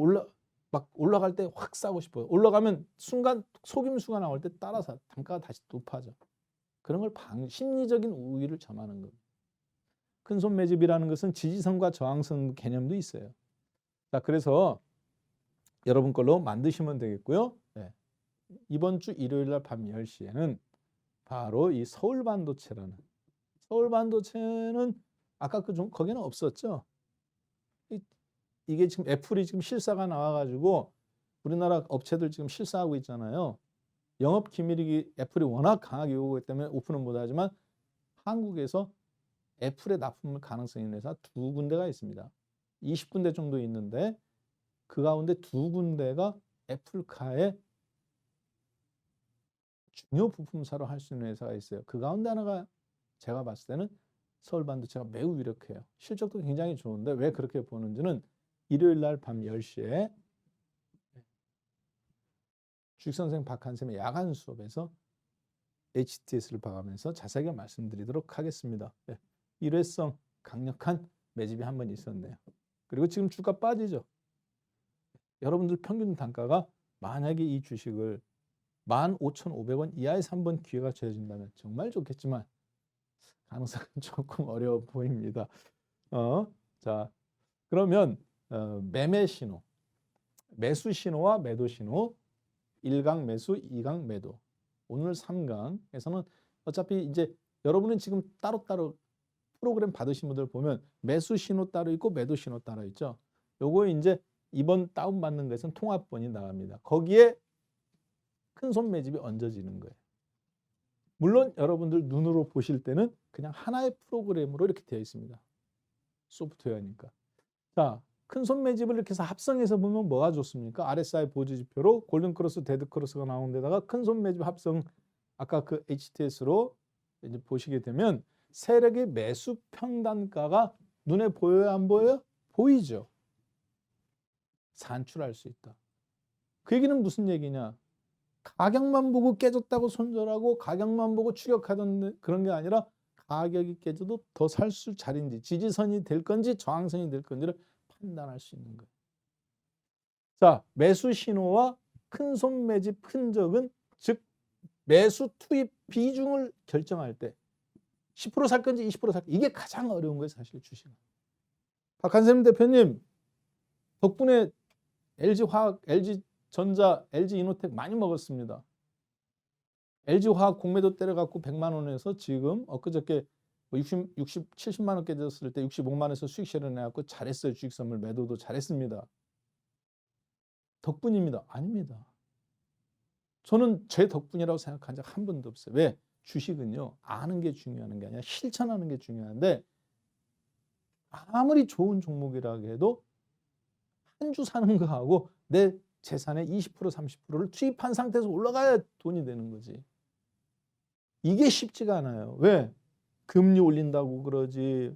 막 올라갈 때 확 사고 싶어요. 올라가면 순간 속임수가 나올 때 따라서 단가가 다시 높아져. 그런 걸 심리적인 우위를 점하는 겁니다. 큰손 매집이라는 것은 지지선과 저항선 개념도 있어요. 자, 그래서 여러분 걸로 만드시면 되겠고요. 네. 이번 주 일요일 날 밤 10시에는 바로 이 서울반도체라는, 서울반도체는 아까 거기는 없었죠. 이게 지금 애플이 지금 실사가 나와가지고 우리나라 업체들 지금 실사하고 있잖아요. 영업 기밀이 애플이 워낙 강하게 요구하기 때문에 오픈은 못하지만 한국에서 애플에 납품할 가능성이 있는 회사 2군데가 있습니다. 20군데 정도 있는데 그 가운데 2군데가 애플카의 중요 부품사로 할 수 있는 회사가 있어요. 그 가운데 하나가 제가 봤을 때는 서울 반도체가 매우 유력해요. 실적도 굉장히 좋은데 왜 그렇게 보는지는 일요일 날 밤 10시에 주식선생 박한샘의 야간 수업에서 HTS를 봐가면서 자세하게 말씀드리도록 하겠습니다. 네. 일회성 강력한 매집이 한 번 있었네요. 그리고 지금 주가 빠지죠. 여러분들 평균 단가가 만약에 이 주식을 15,500원 이하에서 한번 기회가 주어진다면 정말 좋겠지만 가능성은 조금 어려워 보입니다. 자, 그러면 매매 신호, 매수 신호와 매도 신호, 1강 매수, 2강 매도. 오늘 3강에서는 어차피 이제 여러분은 지금 따로따로 프로그램 받으신 분들 보면 매수 신호 따로 있고 매도 신호 따로 있죠. 요거 이제 이번 다운받는 것은 통합본이 나갑니다. 거기에 큰손 매집이 얹어지는 거예요. 물론 여러분들 눈으로 보실 때는 그냥 하나의 프로그램으로 이렇게 되어 있습니다. 소프트웨어니까. 자, 큰손 매집을 이렇게 해서 합성해서 보면 뭐가 좋습니까? RSI 보조 지표로 골든크로스, 데드크로스가 나온 데다가 큰손 매집 합성 아까 그 HTS로 이제 보시게 되면 세력의 매수 평단가가 눈에 보여요, 안 보여요? 보이죠. 산출할 수 있다. 그 얘기는 무슨 얘기냐? 가격만 보고 깨졌다고 손절하고 가격만 보고 추격하던 그런 게 아니라 가격이 깨져도 더 살 수 자리인지 지지선이 될 건지 저항선이 될 건지를 판단할 수 있는 거예요. 자, 매수 신호와 큰손 매집 흔적은 즉 매수 투입 비중을 결정할 때 10% 살 건지 20% 살 건지 이게 가장 어려운 거예요, 사실 주식은. 박한샘 대표님 덕분에 LG화학, LG전자, LG이노텍 많이 먹었습니다. LG화학 공매도 때려갖고 100만 원에서 지금 엊그저께 70, 70만 원 깨졌을 때 65만 원에서 수익 실현해갖고 잘했어요. 주식 선물 매도도 잘했습니다. 덕분입니다. 아닙니다. 저는 제 덕분이라고 생각한 적 한 번도 없어요. 왜? 주식은요. 아는 게 중요한 게 아니라 실천하는 게 중요한데 아무리 좋은 종목이라고 해도 한 주 사는 거하고 내 재산의 20% 30%를 투입한 상태에서 올라가야 돈이 되는 거지. 이게 쉽지가 않아요. 왜? 금리 올린다고 그러지,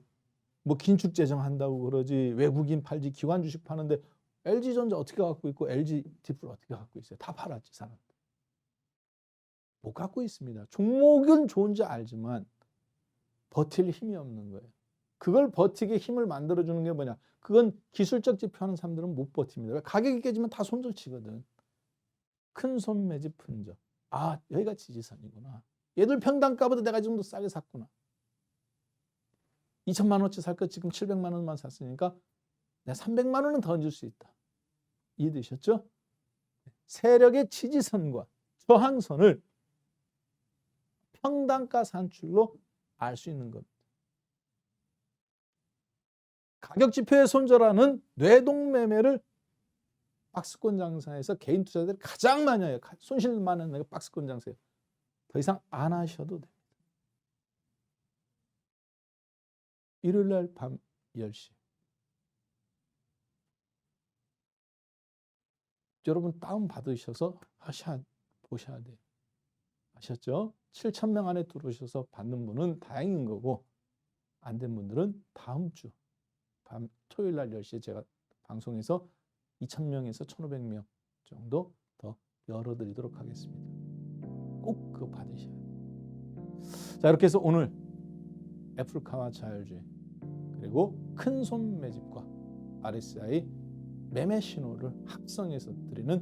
뭐 긴축 재정한다고 그러지, 외국인 팔지, 기관 주식 파는데 LG전자 어떻게 갖고 있고 LG 디플 어떻게 갖고 있어요? 다 팔았지 사람들. 못 갖고 있습니다. 종목은 좋은지 알지만 버틸 힘이 없는 거예요. 그걸 버티게 힘을 만들어주는 게 뭐냐? 그건 기술적 지표하는 사람들은 못 버팁니다. 왜? 가격이 깨지면 다 손절치거든. 큰 손 매집 흔적. 아, 여기가 지지선이구나. 얘들 평단가보다 내가 지금 더 싸게 샀구나. 2천만 원어치 살 것 지금 700만 원만 샀으니까 내가 300만 원은 더 얹을 수 있다. 이해되셨죠? 세력의 지지선과 저항선을 평단가 산출로 알 수 있는 겁니다. 가격 지표에 손절하는 뇌동 매매를 박스권 장사에서 개인 투자자들이 가장 많이 해요. 손실 많은 게 박스권 장사예요. 더 이상 안 하셔도 됩니다. 일요일 날 밤 10시. 여러분 다운 받으셔서 보셔야 돼요. 아셨죠? 7,000명 안에 들어오셔서 받는 분은 다행인 거고 안 된 분들은 다음 주 밤 토요일 날 10시에 제가 방송에서 2,000명에서 1,500명 정도 더 열어드리도록 하겠습니다. 꼭 그거 받으셔야 돼요. 자, 이렇게 해서 오늘 애플카와 자율주행 그리고 큰손 매집과 RSI 매매 신호를 합성해서 드리는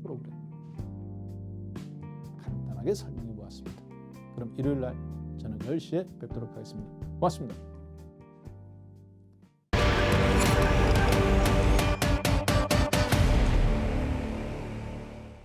프로그램 간단하게 설명해 보았습니다. 그럼 일요일 날 저는 10시에 뵙도록 하겠습니다. 고맙습니다.